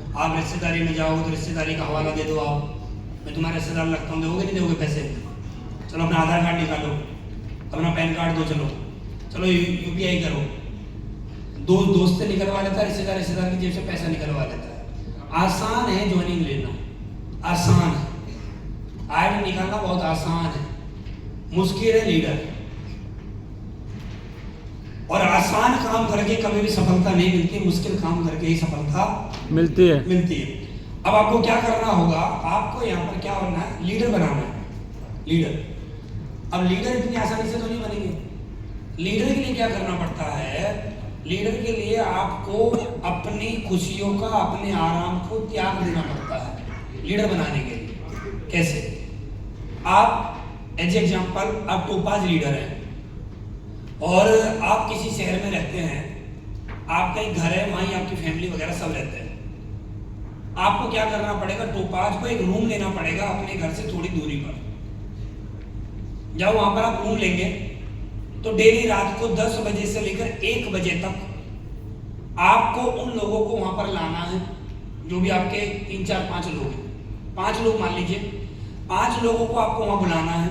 आप रिश्तेदारी में जाओगे तो रिश्तेदारी का हवाला दे दो, आओ मैं तुम्हारा रिश्तेदार लगता हूँ, दोगे नहीं दोगे पैसे? चलो अपना आधार कार्ड निकालो, अपना पैन कार्ड दो, चलो यूपीआई करो। दोस्त से निकलवा लेता है, रिश्तेदार की जेब से पैसा निकलवा लेता है। आसान है ज्वाइनिंग लेना, आसान है। आईडी निकालना बहुत आसान है, मुश्किल है लीडर। और आसान काम करके कभी भी सफलता नहीं मिलती, मुश्किल काम करके ही सफलता मिलती है। अब आपको क्या करना होगा, आपको यहाँ पर क्या बनना है, लीडर बनाना है, लीडर। अब लीडर इतनी आसानी से तो नहीं बनेंगे। लीडर के लिए क्या करना पड़ता है, लीडर के लिए आपको अपनी खुशियों का, अपने आराम को त्याग देना पड़ता है लीडर बनाने के लिए। कैसे? आप एज एग्जाम्पल, आप टोपाज लीडर हैं और आप किसी शहर में रहते हैं, आपका एक घर है, वहीं आपकी फैमिली वगैरह सब रहते हैं। आपको क्या करना पड़ेगा, टोपाज को एक रूम लेना पड़ेगा अपने घर से थोड़ी दूरी पर। जब वहां पर आप रूम लेंगे तो डेली रात को 10 बजे से लेकर 1 बजे तक आपको उन लोगों को वहां पर लाना है, जो भी आपके 3, 4, 5 लोग हैं, 5 लोग मान लीजिए, 5 लोगों को आपको वहां बुलाना है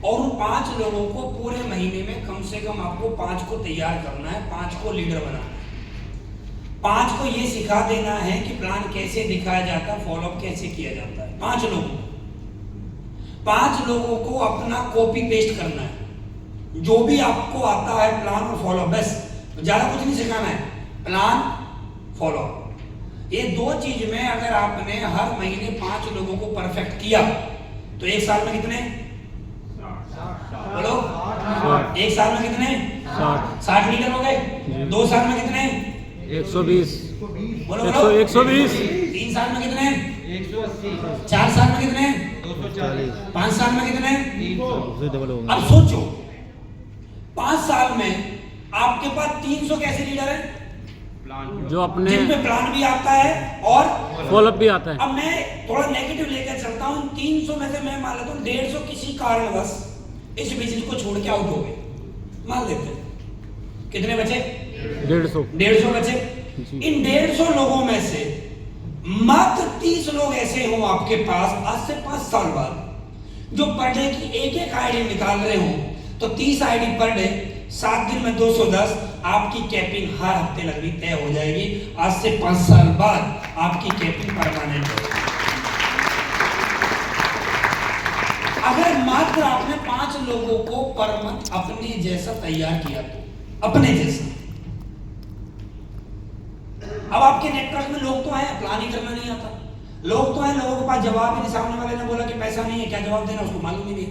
और उन 5 लोगों को पूरे महीने में कम से कम आपको 5 को तैयार करना है, 5 को लीडर बनाना है। 5 को ये सिखा देना है कि प्लान कैसे दिखाया जाता है, फॉलोअप कैसे किया जाता है। 5 लोगों को अपना कॉपी पेस्ट करना है, जो भी आपको आता है प्लान और फॉलो, बस ज्यादा कुछ नहीं सिखाना है, प्लान फॉलो। ये 2 चीज में अगर आपने हर महीने 5 लोगों को परफेक्ट किया तो 1 साल में कितने, बोलो, 1 साल में कितने, 60 लीडर हो गए। 2 साल में कितने, 120, बोलो 120। 120। 3 साल में कितने, 180। 4 साल में कितने, 240। 5 साल में कितने। 300। अब सोचो 5 साल में आपके पास 300 कैसे लीडर है, जो अपने जिनपे प्लान भी आता है और फॉलोअप भी आता है। अब मैं थोड़ा नेगेटिव लेकर चलता हूँ, 300 में से मैं मान लेता हूँ 150 किसी कारणवश इस बिजनेस को छोड़ के आउट हो गए, मान लेते हैं। कितने बचे, 150 बचे। इन 150 लोगों में से मात्र 30 लोग ऐसे हों आपके पास आज से 5 साल बाद, जो पर डे की एक आईडी निकाल रहे हो, तो 30 आईडी पर डे, 7 दिन में 210, आपकी कैपिंग हर हफ्ते लगनी तय हो जाएगी। आज से 5 साल बाद आपकी कैपिंग परमानेंट होगी। अगर मात्र आपने 5 लोगों को पर मंथ अपने जैसा तैयार किया तो, अपने जैसा। अब आपके नेटवर्क में लोग तो हैं, प्लान ही करना नहीं आता, लोग तो हैं, लोगों के पास जवाब ही नहीं। सामने वाले ने बोला कि पैसा नहीं है, क्या जवाब देना उसको मालूम ही नहीं है।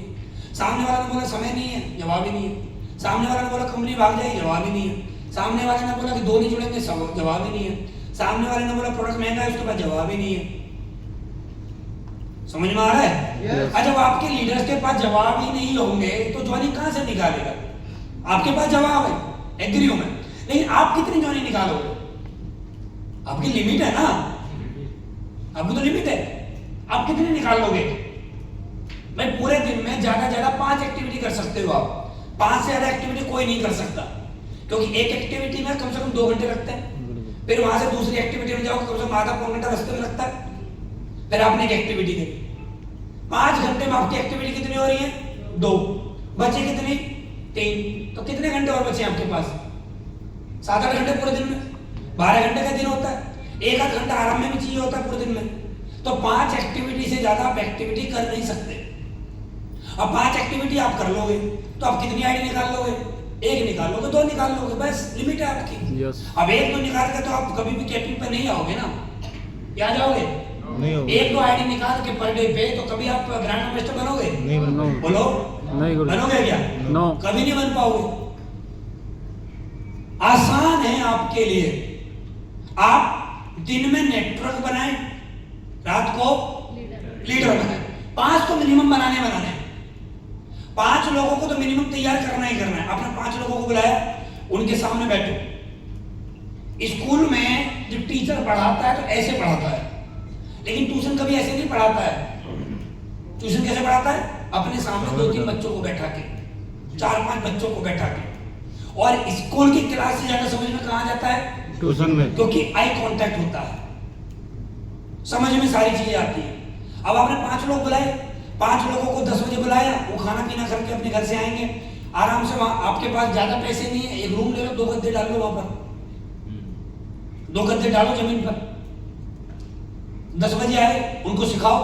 सामने वाले ने बोला समय नहीं है, जवाब ही नहीं है। सामने वाले ने बोला कंपनी भाग जाएगी, जवाब ही नहीं है। सामने वाले ने बोला कि 2 नहीं जुड़ेंगे, जवाब ही नहीं है। सामने वाले ने बोला प्रोडक्ट महंगा है, उसके पास जवाब ही नहीं है। समझ में आ रहा है? जब आपके लीडर्स के पास जवाब ही नहीं होंगे तो ज्वाइनिंग कहां से निकालेगा? आपके पास जवाब है, एग्री हूं मैं, लेकिन आप कितनी ज्वाइनिंग निकालोगे? आपकी लिमिट है ना, आपकी तो लिमिट है, आप कितनी निकाल लोगे? भाई पूरे दिन में ज्यादा 5 एक्टिविटी कर सकते हो आप, 5 से ज्यादा एक्टिविटी कोई नहीं कर सकता, क्योंकि एक एक्टिविटी में कम से कम 2 घंटे लगते हैं। फिर वहां से दूसरी एक्टिविटी में जाओ, कम से कम आधा पौन घंटा रास्ते में लगता है। फिर आपने एक एक्टिविटी करी, 5 घंटे में आपकी एक्टिविटी कितनी हो रही है, 2, बचे कितनी, 3, तो कितने घंटे और बचे आपके पास? 7-8 घंटे पूरे दिन में, 12 घंटे का दिन होता है, 1-8 घंटा आराम में भी चाहिए होता है पूरे दिन में। तो 5 एक्टिविटी से ज्यादा आप एक्टिविटी कर नहीं सकते। अब 5 एक्टिविटी आप कर लोगे तो आप कितनी आईडी निकाल लोगे? 1 निकाल लोगे, 2 निकाल लोगे, बस लिमिट है आपकी। अब 1-2 निकाल के तो आप कभी भी कैपिंग पे नहीं आओगे ना, क्या जाओगे? 1-2 आईडी निकाल के पर डे पे तो कभी आप ग्रैंड इन्वेस्टर बनोगे? नहीं बनोगे। बोलो नहीं बनोगे क्या? नो, कभी नहीं बन पाओगे। आसान है आपके लिए, आप दिन में नेटवर्क बनाएं, रात को लीडर बनाएं। 5 तो मिनिमम बनाने 5 लोगों को तो मिनिमम तैयार करना ही करना है। आपने 5 लोगों को बुलाया, उनके सामने बैठो। स्कूल में जब टीचर पढ़ाता है तो ऐसे पढ़ाता है, लेकिन ट्यूशन कभी ऐसे नहीं पढ़ाता है। ट्यूशन कैसे पढ़ाता है? अपने सामने 2-3 बच्चों को बैठा के, 4-5 बच्चों को बैठा के। और स्कूल की क्लास से ज्यादा समझ में कहां जाता है? ट्यूशन में, क्योंकि आई कांटेक्ट होता है। समझ में सारी चीजें आती है। अब आपने 5 लोग बुलाए, 5 लोगों को 10 बजे बुलाया, वो खाना पीना करके अपने घर से आएंगे आराम से। वहां आपके पास ज्यादा पैसे नहीं है, एक रूम ले लो, 2 गद्दे डाल लो वहां पर, 2 गद्दे डालो जमीन पर। 10 बजे आए, उनको सिखाओ,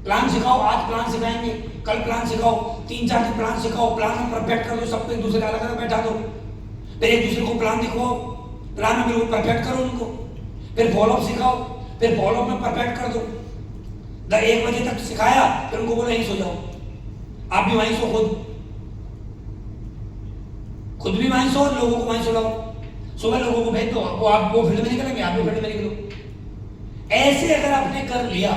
प्लान सिखाओ। आज प्लान सिखाएंगे, कल प्लान सिखाओ, 3-4 दिन प्लान सिखाओ, प्लान में परफेक्ट कर दो, सबको एक दूसरे अलग अलग बैठा दो, फिर एक दूसरे को प्लान दिखाओ, प्लान में बिल्कुल परफेक्ट करो उनको, फिर फॉलोअप सिखाओ, फिर फॉलोअप में परफेक्ट कर दो। 1 बजे तक सिखाया, फिर उनको बोला यहीं सो जाओ, आप भी वहीं सो, खुद भी वहीं सो, लोगों को वहीं सुलाओ। सुबह लोगों को भेज दो, आप वो फील्ड में निकलेंगे, आप भी फील्ड में निकलो। ऐसे अगर आपने कर लिया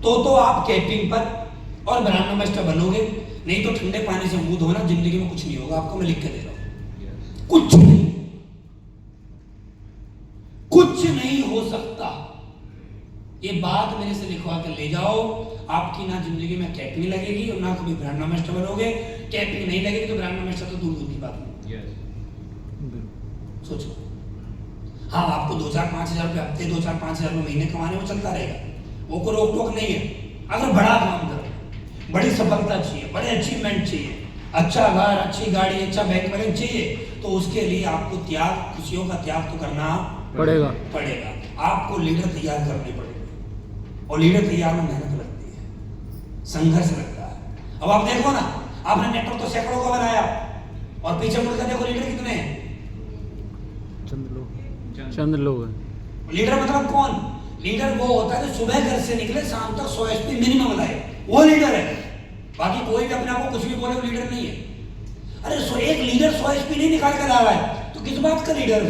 तो आप कैंपिंग पर और ब्रांड मास्टर बनोगे। नहीं तो ठंडे पानी से मुंह धोना, जिंदगी में कुछ नहीं होगा। आपको मैं लिख के दे रहा हूं, कुछ नहीं, कुछ नहीं हो सकता। ये बात मेरे से लिखवा कर ले जाओ, आपकी ना जिंदगी में कैपिंग लगेगी और ना कभी ब्रांड मास्टर बनोगे। कैपिंग नहीं लगेगी तो ब्रांड मास्टर तो दूर दूर की बात नहीं। सोचो, हाँ आपको 2-4-5 हजार रुपये हफ्ते, 2-4-5 हजार रुपये महीने कमाने में चलता रहेगा, वो कोई रोक टोक नहीं है। अगर बड़ा काम करो, बड़ी सफलता चाहिए, बड़े अचीवमेंट चाहिए, अच्छा घर, अच्छी गाड़ी, अच्छा बैंक बैलेंस चाहिए, तो उसके लिए आपको त्याग, खुशियों का त्याग तो करना पड़ेगा। आपको लीडर तैयार करने पड़ेंगे, और लीडर तैयार में मेहनत लगती है, संघर्ष लगता है। अब आप देखो ना, आपने नेटवर्क तो सैकड़ों का बनाया, और पीछे मुड़कर देखो लीडर कितने हैं? चंद लोग हैं। लीडर मतलब कौन? लीडर वो होता है जो सुबह घर से निकले, शाम तक 100 एचपी मिनिमम लाए, वो लीडर है। बाकी कोई भी अपने आप को कुछ भी बोले वो लीडर नहीं है। अरे एक लीडर 100 एचपी नहीं निकाल कर आ रहा है तो किस बात का लीडर?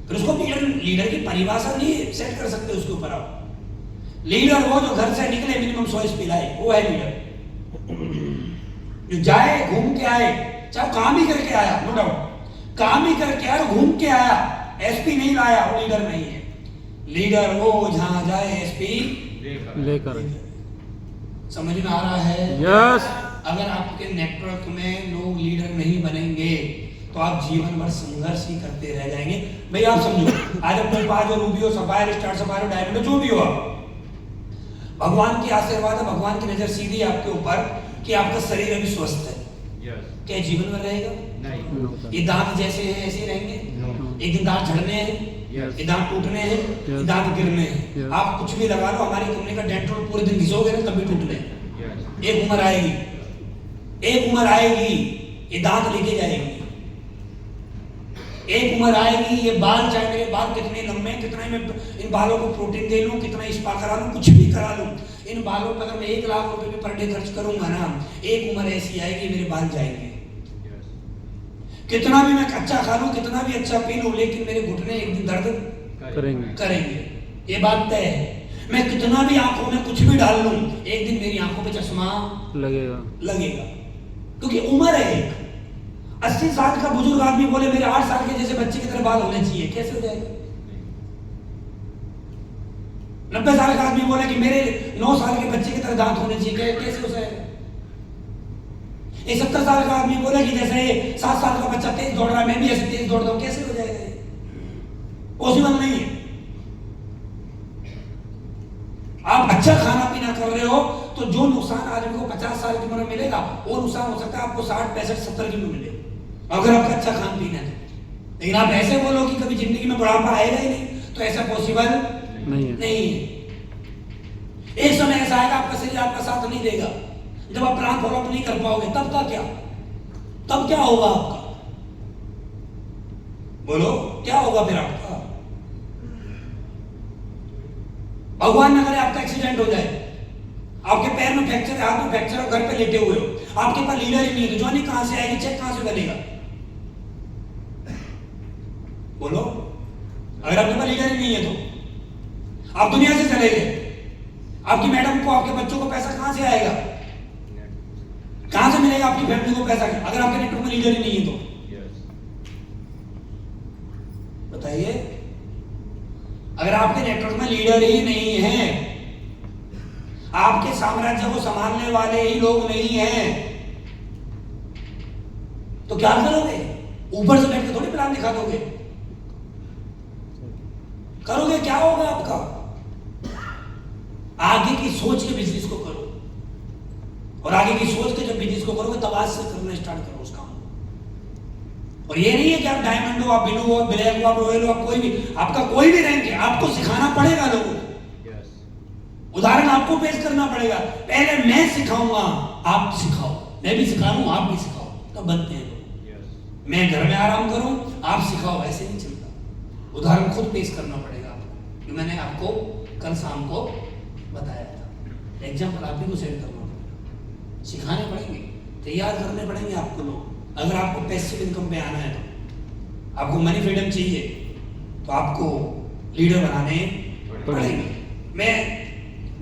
फिर उसको लीडर की परिभाषा नहीं सेट कर सकते उसके ऊपर आप। लीडर वो जो घर से निकले, मिनिमम 100 एचपी लाए, वो है लीडर। जो जाए, घूम के आए, चाहे काम ही करके आया, नो डाउट, काम ही करके आया, घूम के आया, एसपी नहीं लाया, वो लीडर नहीं है। लीडर वो जहां जाए एसपी लेकर। समझ में आ रहा है? यस। अगर आपके नेटवर्क में लोग लीडर नहीं बनेंगे तो आप जीवन भर संघर्ष ही करते रह जाएंगे। भाई आप समझो, आज अपने पास जो रूबी हो, सफायर, स्टार सफायर, डायमंड, जो भी हो, भगवान की आशीर्वाद है, भगवान की नजर सीधी आपके ऊपर कि आपका शरीर अभी स्वस्थ है। क्या जीवन में रहेगा? नहीं। ये दांत जैसे हैं ऐसे ही रहेंगे? एक दिन दांत झड़ने हैं, ये दांत टूटने हैं, ये दांत गिरने हैं। आप कुछ भी लगा लो, हमारी कंपनी का डेंटल पूरे दिन घिसोगे ना तब भी टूटने। एक उम्र आएगी, एक उम्र आएगी ये दांत लेके जाएगी। एक उम्र आएगी ये बाल, चाहे मेरे बाल कितने लंबे, कितना मैं इन बालों को प्रोटीन दे लूं, कितना स्पा करा लूं, कुछ भी करा लूं, इन बालों पर अगर मैं 1 लाख रुपए भी पर डे खर्च करूंगा ना, एक उम्र ऐसी आएगी मेरे बाल जाएंगे। कितना भी मैं अच्छा खा लूं, कितना भी अच्छा पी लूं, लेकिन मेरे घुटने एक दिन दर्द करेंगे। ये बात तय है। मैं कितना भी आंखों में कुछ भी डाल लूं, एक दिन मेरी आंखों पे चश्मा लगेगा, क्योंकि उम्र है। 80 साल का बुजुर्ग आदमी बोले मेरे 8 साल के जैसे बच्चे की तरह बाल होने चाहिए, कैसे हो जाएगा? 90 साल का आदमी बोले कि मेरे 9 साल के बच्चे की तरह दांत होने चाहिए, कैसे हो जाएगा? 70 साल का आदमी बोले कि जैसे 7 साल का बच्चा तेज दौड़ रहा है, मैं भी ऐसे तेज दौड़ता हूं, कैसे हो जाएगा? पॉसिबल नहीं है। आप अच्छा खाना पीना कर रहे हो तो जो नुकसान आदमी को 50 साल की उम्र में मिलेगा, वो नुकसान हो सकता है आपको 60, 65, 70 की में मिले, अगर आपका अच्छा खान पीना है। लेकिन आप ऐसे बोलो कि कभी जिंदगी में बुढ़ापा आएगा ही नहीं, तो ऐसा पॉसिबल नहीं है। एक समय ऐसा आएगा आपका शरीर आपका साथ नहीं देगा, जब आप प्लान फॉलोअप नहीं कर पाओगे, तब क्या होगा आपका? बोलो क्या होगा फिर आपका? भगवान न करे आपका एक्सीडेंट हो जाए, आपके पैर में फ्रैक्चर, हाथ में फ्रैक्चर हो, घर पे लेटे हुए हो, आपके पास लीडर ही नहीं है, तो जॉनी कहां से आएगी, चेक कहां से बनेगा? बोलो, अगर आपके पास लीडर ही नहीं है तो आप दुनिया से चले गए, आपकी मैडम को, आपके बच्चों को पैसा कहां से आएगा? कहां से मिलेगा आपकी फैमिली को पैसा, अगर आपके नेटवर्क में लीडर ही नहीं है तो? बताइए, अगर आपके नेटवर्क में लीडर ही नहीं है, आपके साम्राज्य को संभालने वाले ही लोग नहीं हैं, तो क्या करोगे? ऊपर से बैठ के थोड़ी प्लान दिखा दोगे। करोगे क्या होगा आपका? आगे की सोच के बिजनेस को करो, और आगे की सोच के जब बिजनेस को करोगे तब आज से करना स्टार्ट करो उस काम को। और ये नहीं है कि आप डायमंड हो, आप ब्लू हो, ब्लैक हो, आप रॉयल हो, आप कोई भी, आपका कोई भी रैंक है, आपको सिखाना पड़ेगा लोगों को। उदाहरण आपको पेश करना पड़ेगा। पहले मैं सिखाऊंगा, आप सिखाओ, मैं भी सिखा रहा हूं, आप भी सिखाओ, तब बनते हैं लोग। मैं घर में आराम करूं, आप सिखाओ, ऐसे नहीं चलता। उदाहरण खुद पेश करना पड़ेगा आपको, जो मैंने आपको कल शाम को बताया था। एग्जाम्पल आप ही को सेट करना पड़ेगा, सिखाने पड़ेंगे, तैयार करने पड़ेंगे आपको लोग। अगर आपको पैसिव इनकम पे आना है, तो आपको मनी फ्रीडम चाहिए, तो आपको लीडर बनाने पड़ेंगे। मैं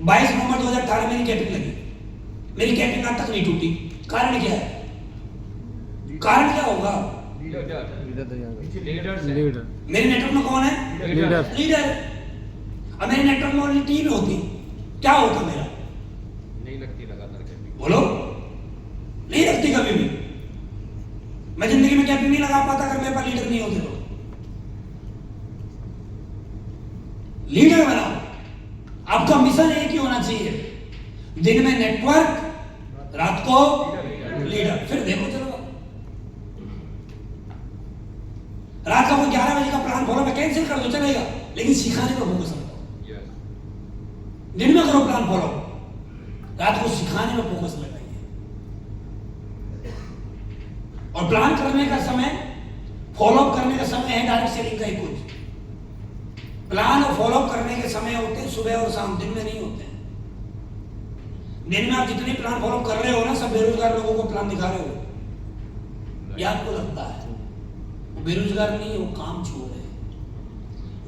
22 नवंबर 2018 मेरी कैपिंग लगी, मेरी कैपिंग आज तक नहीं टूटी। कारण क्या है? कारण क्या होगा? लीडर। मेरे नेटवर्क में कौन है? लीडर। अब मेरे नेटवर्क में ओनली टीम होती, क्या होता मेरा? नहीं लगती लगातार कैपिंग। बोलो, नहीं लगती कभी भी। मैं जिंदगी में कैपिंग नहीं लगा पाता अगर मेरे पास लीडर नहीं होते तो। लीडर बनाओ, आपका मिशन एक ही होना चाहिए, दिन में नेटवर्क, रात को लीडर। फिर देखो चलो, रात का कोई 11 बजे का प्लान फॉलो में कैंसिल कर दो, चलेगा, लेकिन सिखाने पर फोकस रखो। दिन में करो प्लान फॉलो, रात को सिखाने में फोकस लगाइए। और प्लान करने का समय, फॉलोअप करने का समय है डायरेक्ट सेलिंग का ही कुछ। प्लान और फॉलोअप करने के समय होते हैं सुबह और शाम, दिन में नहीं होते हैं। दिन में आप जितने प्लान फॉलोअप कर रहे हो ना, सब बेरोजगार लोगों को प्लान दिखा रहे हो। ये आपको लगता है वो बेरोजगार नहीं है, वो काम छोड़ है।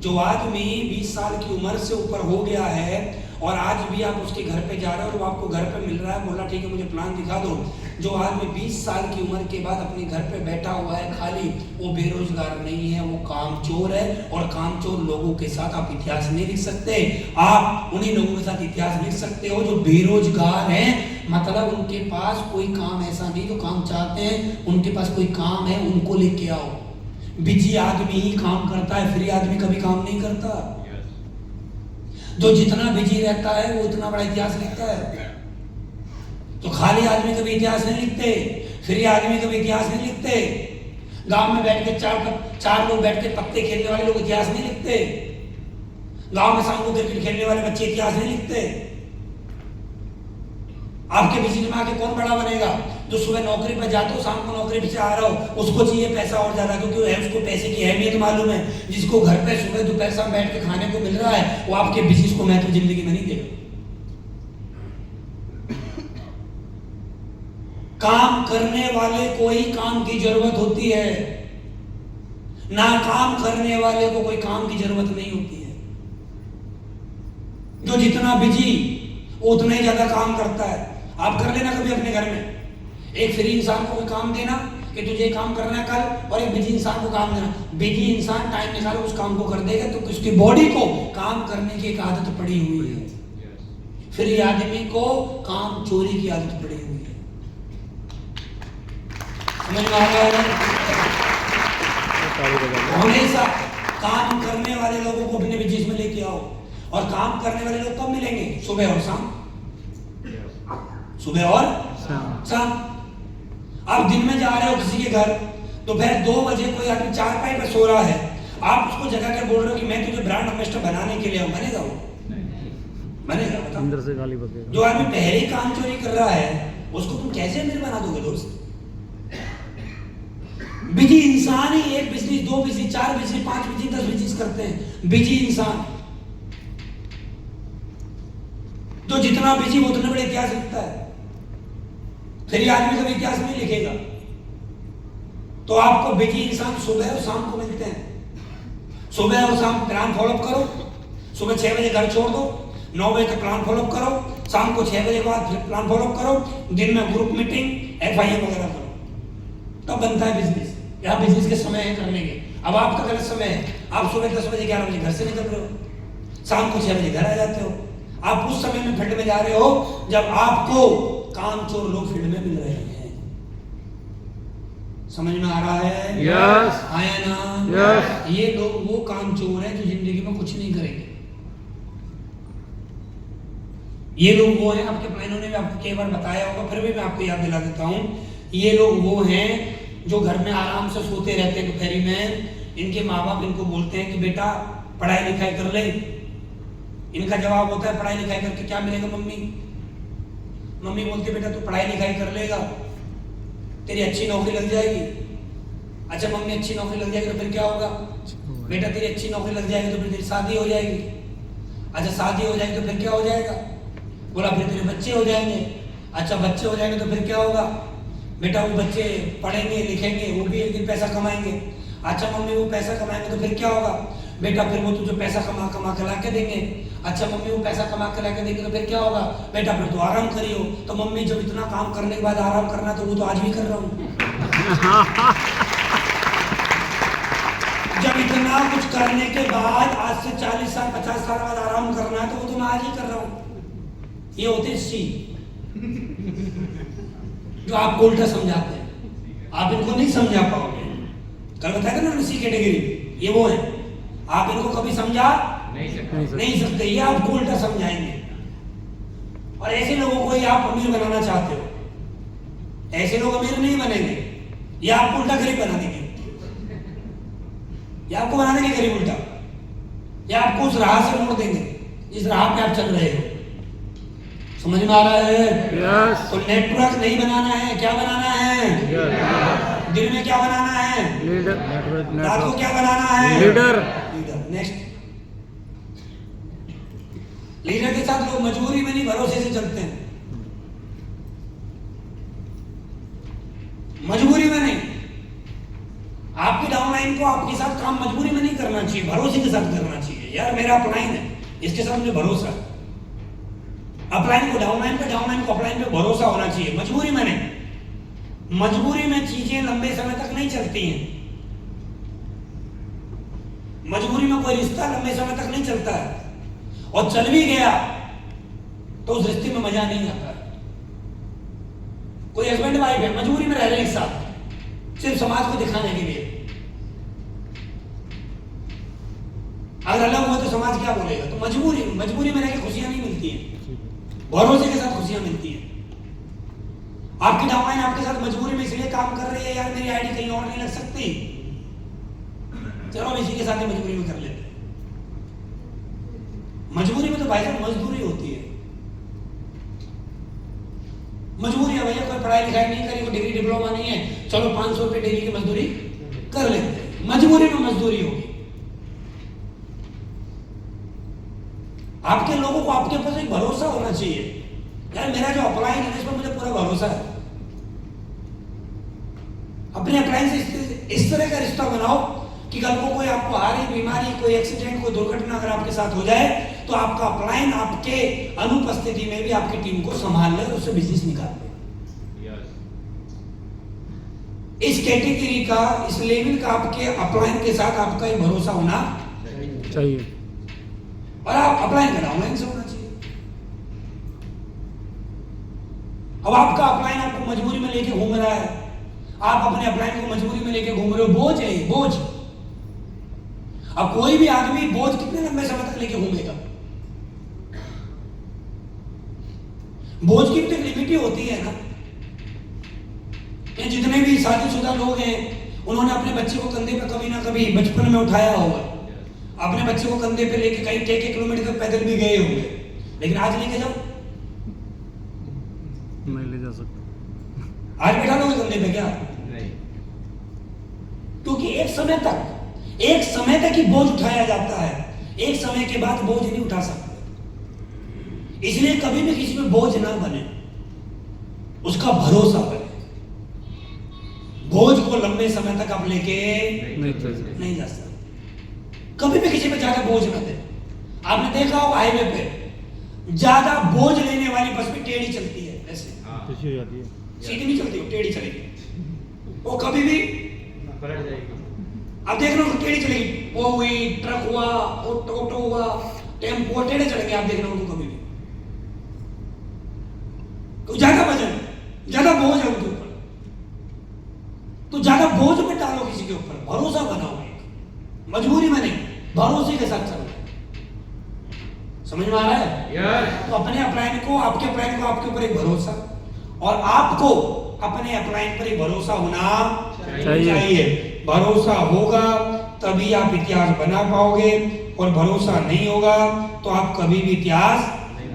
जो आदमी 20 साल की उम्र से ऊपर हो गया है और आज भी आप उसके घर पे जा रहे हो और वो आपको घर पे मिल रहा है, बोला ठीक है मुझे प्लान दिखा दो। जो आदमी 20 साल की उम्र के बाद अपने घर पे बैठा हुआ है खाली, वो बेरोजगार नहीं है, वो कामचोर है। और कामचोर लोगों के साथ आप इतिहास नहीं लिख सकते। आप उन्हीं लोगों के साथ इतिहास लिख सकते हो जो बेरोजगार हैं, मतलब उनके पास कोई काम ऐसा नहीं, जो काम चाहते हैं उनके पास कोई काम है, उनको लेके आओ। बिजी आदमी ही काम करता है, फ्री आदमी कभी काम नहीं करता। जो जितना बिजी रहता है वो उतना बड़ा इतिहास लिखता है। तो खाली आदमी कभी इतिहास नहीं लिखते, फ्री आदमी कभी इतिहास नहीं लिखते। गांव में बैठ के चार लोग बैठ के पत्ते खेलने वाले लोग इतिहास नहीं लिखते। गांव में शाम को क्रिकेट खेलने वाले बच्चे इतिहास नहीं लिखते। आपके बिजी दिमाग के कौन बड़ा बनेगा? जो सुबह नौकरी पर जाते हो, शाम को नौकरी से आ रहा हो, उसको चाहिए पैसा और ज्यादा, क्योंकि उसको पैसे की अहमियत मालूम है। जिसको घर पे सुबह दोपहर शाम बैठ के खाने को मिल रहा है, वो आपके बिजनेस को महत्व जिंदगी में नहीं देगा। काम करने वाले को ही काम की जरूरत होती है, ना काम करने वाले को कोई काम की जरूरत नहीं होती है। जो जितना बिजी उतना ही ज्यादा काम करता है। आप कर लेना कभी अपने घर में, एक फ्री इंसान को कोई काम देना कि तुझे काम करना है कल, और एक बिजी इंसान को काम देना। बिजी इंसान टाइम निकालो उस काम को कर देगा, तो उसकी बॉडी को काम करने की एक आदत पड़ी हुई है। फ्री आदमी को काम चोरी की आदत पड़ी हुई है। समझ में आ रहा है? हमेशा काम करने वाले लोगों को अपने बिजनेस में लेके आओ। और काम करने वाले लोग कब मिलेंगे? सुबह और शाम, सुबह और शाम। आप दिन में जा रहे हो किसी के घर, दोपहर 2 बजे कोई आदमी चारपाई पर सो रहा है, आप उसको जगा के बोल रहे हो कि मैं तुझे ब्रांड एम्बेसडर बनाने के लिए हूं, बनेगा वो? बनेगा? बताओ। अंदर से गाली बकेगा। जो आदमी पहले ही काम चोरी कर रहा है, उसको तुम कैसे अमीर बना दोगे दोस्त? बिजी इंसान ही 1 business, 2 business, 4 business, 5 business, 10 business करते हैं। बिजी इंसान, जो जितना बिजी वो उतने बड़े इतिहास लिखता है। फिर आदमी कभी इतिहास नहीं लिखेगा। तो आपको बिजी इंसान सुबह और शाम को मिलते हैं। सुबह और शाम प्लान फॉलोअप करो। सुबह 6 बजे घर छोड़ दो, 9 बजे तक प्लान फॉलोअप करो, शाम को 6 बजे के बाद फिर प्लान फॉलोअप करो, दिन में ग्रुप मीटिंग, FIM वगैरह करो, तब बनता है बिजनेस। यहाँ बिजनेस के समय है करने के। अब आपका गलत समय है, आप सुबह 10 बजे 11 बजे घर से निकल रहे हो, शाम को 6 बजे घर आ जाते हो। आप उस समय में फील्ड में जा रहे हो जब आपको कामचोर लोग फील्ड में मिल रहे हैं। समझ में आ रहा है? यस आया ना? यस। ये लोग वो कामचोर हैं जो जिंदगी में कुछ नहीं करेंगे। ये लोग वो हैं, आपके बहनों ने भी आपको कई बार बताया होगा, फिर भी मैं आपको याद दिला देता हूं। ये लोग वो हैं जो घर में आराम से सोते रहते हैं दोपहरी में। इनके माँ बाप इनको बोलते हैं कि बेटा पढ़ाई लिखाई कर ले। इनका जवाब होता है पढ़ाई लिखाई करके क्या मिलेगा मम्मी? मम्मी बोलती है बेटा तू पढ़ाई लिखाई कर लेगा, तेरी अच्छी नौकरी लग जाएगी। अच्छा मम्मी अच्छी नौकरी लग जाएगी तो फिर क्या होगा? बेटा तेरी अच्छी नौकरी लग जाएगी तो फिर तेरी शादी हो जाएगी। अच्छा शादी हो जाएगी तो फिर क्या हो जाएगा? बोला फिर तेरे बच्चे हो जाएंगे। अच्छा बच्चे हो जाएंगे तो फिर क्या होगा? बेटा वो बच्चे पढ़ेंगे लिखेंगे, वो भी एक दिन पैसा कमाएंगे। अच्छा मम्मी वो पैसा कमाएंगे तो फिर क्या होगा? बेटा फिर वो तुझे पैसा कमा कमा के ला के देंगे। अच्छा मम्मी वो पैसा कमा के ला के देंगे तो फिर क्या होगा? बेटा फिर तो आराम करियो। तो मम्मी जब इतना काम करने के बाद आराम करना तो वो तो आज भी कर रहा हूँ। जब इतना कुछ करने के बाद आज से 40 साल 50 साल बाद आराम करना है तो वो तो मैं आज ही कर रहा हूँ। ये होते सी जो आपको उल्टा समझाते हैं, आप इनको नहीं समझा पाओगे। कल बताया था ना सी कैटेगरी, ये वो है, आप इनको कभी समझा नहीं सकते, ये आपको उल्टा समझाएंगे। और ऐसे लोगों को ही आप अमीर बनाना चाहते हो। ऐसे लोग अमीर नहीं बनेंगे, ये आपको उल्टा गरीब बना देंगे। ये आपको बना देंगे गरीब उल्टा, ये आपको उस राह से मोड़ देंगे जिस राह पे आप चल रहे हो। समझ में आ रहा है? यस। तो नेटवर्क नहीं बनाना है, क्या बनाना है? यस। दिल में क्या बनाना है? लीडर। रात को क्या बनाना है? लीडर। लीडर। नेक्स्ट, लीडर के साथ लोग मजबूरी में नहीं भरोसे से चलते हैं। मजबूरी में नहीं, आपकी डाउनलाइन को आपके साथ काम मजबूरी में नहीं करना चाहिए, भरोसे के साथ करना चाहिए। यार मेरा अपलाइन है, इसके साथ मुझे भरोसा है। अपलाइन को डाउनलाइन पे, डाउनलाइन को अपलाइन पे भरोसा होना चाहिए, मजबूरी में नहीं। मजबूरी में चीजें लंबे समय तक नहीं चलती हैं। मजबूरी में कोई रिश्ता लंबे समय तक नहीं चलता है, और चल भी गया तो उस रिश्ते में मजा नहीं आता है। कोई हस्बैंड वाइफ है, मजबूरी में रह रहे हैं एक साथ, सिर्फ समाज को दिखाने के लिए। अगर अलग हुआ तो समाज क्या बोलेगा? तो मजबूरी में रहकर खुशियां नहीं मिलती हैं, भरोसे के साथ खुशियां मिलती हैं। आपकी डाउनलाइन आपके साथ मजबूरी में इसलिए काम कर रही है, यार मेरी आईडी कहीं और नहीं लग सकती, चलो हम इसी के साथ ही मजबूरी में कर लेते हैं। मजबूरी में तो भाई साहब मजदूरी होती है। मजबूरी है भैया, कोई पढ़ाई लिखाई नहीं करी, कोई डिग्री डिप्लोमा नहीं है, चलो 500 रुपए डेली की मजदूरी कर लेते हैं। मजबूरी में मजदूरी होगी। आपके लोगों को आपके ऊपर एक भरोसा होना चाहिए, यार मेरा जो अपलाइन है इस पर मुझे पूरा भरोसा है। अपने अपलाइन से इस तरह का रिश्ता बनाओ कि कल को कोई आपको हारी बीमारी, कोई एक्सीडेंट, कोई दुर्घटना अगर आपके साथ हो जाए तो आपका अपलाइन आपके अनुपस्थिति में भी आपकी टीम को संभाल ले और उससे बिजनेस निकाल ले। इस कैटेगरी का, इस लेवल का आपके अपलाइन के साथ आपका एक भरोसा होना चाहिए, और आप अपलाइन का डाउनलाइन से होना चाहिए। अब आपका अपलाइन आपको मजबूरी में लेके घूम रहा है, आप अपने अपलाइन को मजबूरी में लेके घूम रहे हो, बोझ है ये, बोझ। अब कोई भी आदमी बोझ कितने लंबे समय तक लेके घूमेगा? बोझ की तो लिमिट ही होती है ना। ये जितने भी शादीशुदा लोग हैं उन्होंने अपने बच्चे को कंधे पे कभी ना कभी बचपन में उठाया होगा, अपने बच्चे को कंधे पे लेके कई किलोमीटर तक पैदल भी गए होंगे, लेकिन आज लेके जाओ, नहीं ले जा सकता। आज बैठा लोगे कंधे पे क्या? नहीं। क्योंकि एक समय तक ही बोझ उठाया जाता है, एक समय के बाद बोझ नहीं उठा सकते। इसलिए कभी भी किसी में बोझ ना बने, उसका भरोसा बने। बोझ को लंबे समय तक आप लेके नहीं जा सकते। कभी भी किसी पे ज्यादा बोझ ना दे। आपने देखा होगा हाईवे पे ज्यादा बोझ लेने वाली बस भी टेढ़ी चलती है, ऐसे सीधी नहीं चलती, वो टेढ़ी चलेगी, वो कभी भी पलट जाएगी। अब देख रहे हो टेढ़ी चलेगी, वो हुई, ट्रक हुआ, ऑटो हुआ, टेम्पो, टेढ़े चलेंगे आप देख रहे हो उनको कभी भी। तो ज्यादा वजन, ज्यादा बोझ है उनके ऊपर, तो ज्यादा बोझ मत डालो किसी के ऊपर, भरोसा बनाओ, एक मजबूरी में नहीं, भरोसे के साथ चलो। समझ में आ रहा है? तो अपने अपलाइन को, आपके अपलाइन को आपके ऊपर एक भरोसा, और आपको अपने अपलाइन पर एक भरोसा होना चाहिए। भरोसा होगा तभी आप इतिहास बना पाओगे, और भरोसा नहीं होगा तो आप कभी भी इतिहास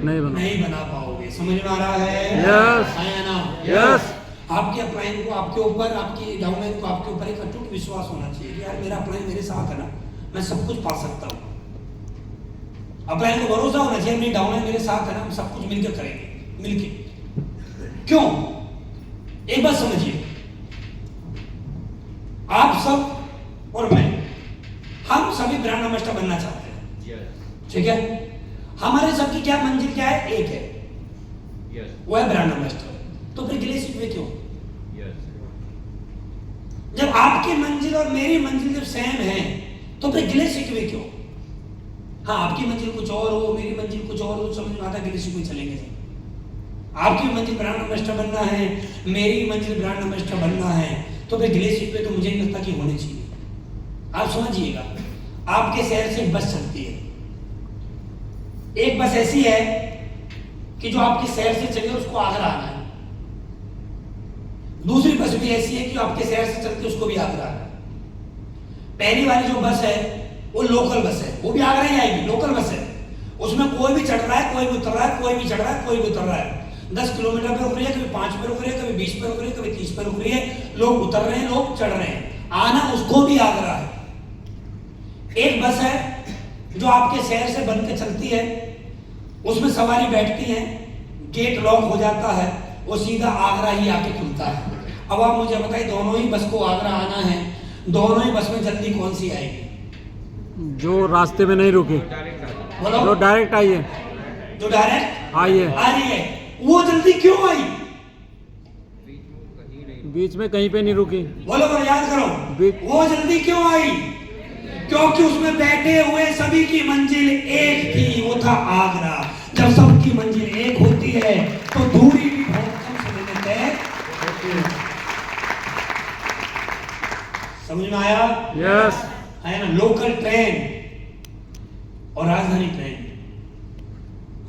नहीं बना पाओगे। समझ में आ रहा है? यस है ना? यस। आपके अपलाइन को आपके ऊपर, आपकी डाउनलाइन को आपके ऊपर एक अटूट विश्वास होना चाहिए कि यार मेरा अपलाइन मेरे साथ है ना, मैं सब कुछ पा सकता हूँ। अपलाइन को भरोसा होना चाहिए मेरी डाउनलाइन मेरे साथ है ना, हम सब कुछ मिलकर करेंगे, मिलकर। क्यों? एक बात समझिए, आप सब और मैं, हम सभी ब्रांड एम्बेसडर बनना चाहते हैं, ठीक है? हमारे सबकी क्या मंजिल क्या है? एक है, वो है ब्रांड एम्बेसडर। तो फिर गिले शिकवे क्यों? जब आपकी मंजिल और मेरी मंजिल जब सेम है तो फिर गिले शिकवे क्यों? हाँ, आपकी मंजिल कुछ और हो, मेरी मंजिल कुछ और हो, समझ में आता है, गिले शिकवे चलेंगे। आपकी मंजिल ब्रांड एम्बेसडर बनना है, मेरी मंजिल ब्रांड एम्बेसडर बनना है, तो फिर गिले शिकवे तो मुझे नहीं लगता कि होने चाहिए। आप समझिएगा, आपके शहर से एक बस चलती है, एक बस ऐसी है कि जो आपके शहर से चले उसको आगरा आना है, दूसरी बस भी ऐसी है कि जो आपके शहर से चलती उसको भी आगरा आना है। पहली वाली जो बस है वो लोकल बस है, वो भी आगरा ही आएगी, लोकल बस है, उसमें कोई भी चढ़ रहा है, कोई भी उतर रहा है, कोई भी चढ़ रहा है, कोई भी उतर रहा है। 10 किलोमीटर पे रुक रही है, कभी 5 पे रुक रही है, कभी 20 पे रुक रही है, कभी 30 पे रुक रही है, लोग उतर रहे हैं, लोग चढ़ रहे हैं, आना उसको भी आगरा है। एक बस है जो आपके शहर से बन के चलती है, उसमें सवारी बैठती है, गेट लॉक हो जाता है, वो सीधा आगरा ही आके खुलता है। अब आप मुझे बताइए, दोनों ही बस को आगरा आना है, दोनों ही बस में जल्दी कौन सी आएगी? जो रास्ते में नहीं रुकी, बोलो, जो डायरेक्ट आई है, जो डायरेक्ट आई है, आ रही है, वो जल्दी क्यों आई? बीच में कहीं पे नहीं रुकी। बोलो बोलो, याद करो, वो जल्दी क्यों आई? क्योंकि उसमें बैठे हुए सभी की मंजिल एक थी, वो था आगरा। जब सबकी मंजिल एक होती है तो दूरी भी बहुत कम समय में तय होती है। समझ में आया? यस। है ना? लोकल ट्रेन और राजधानी ट्रेन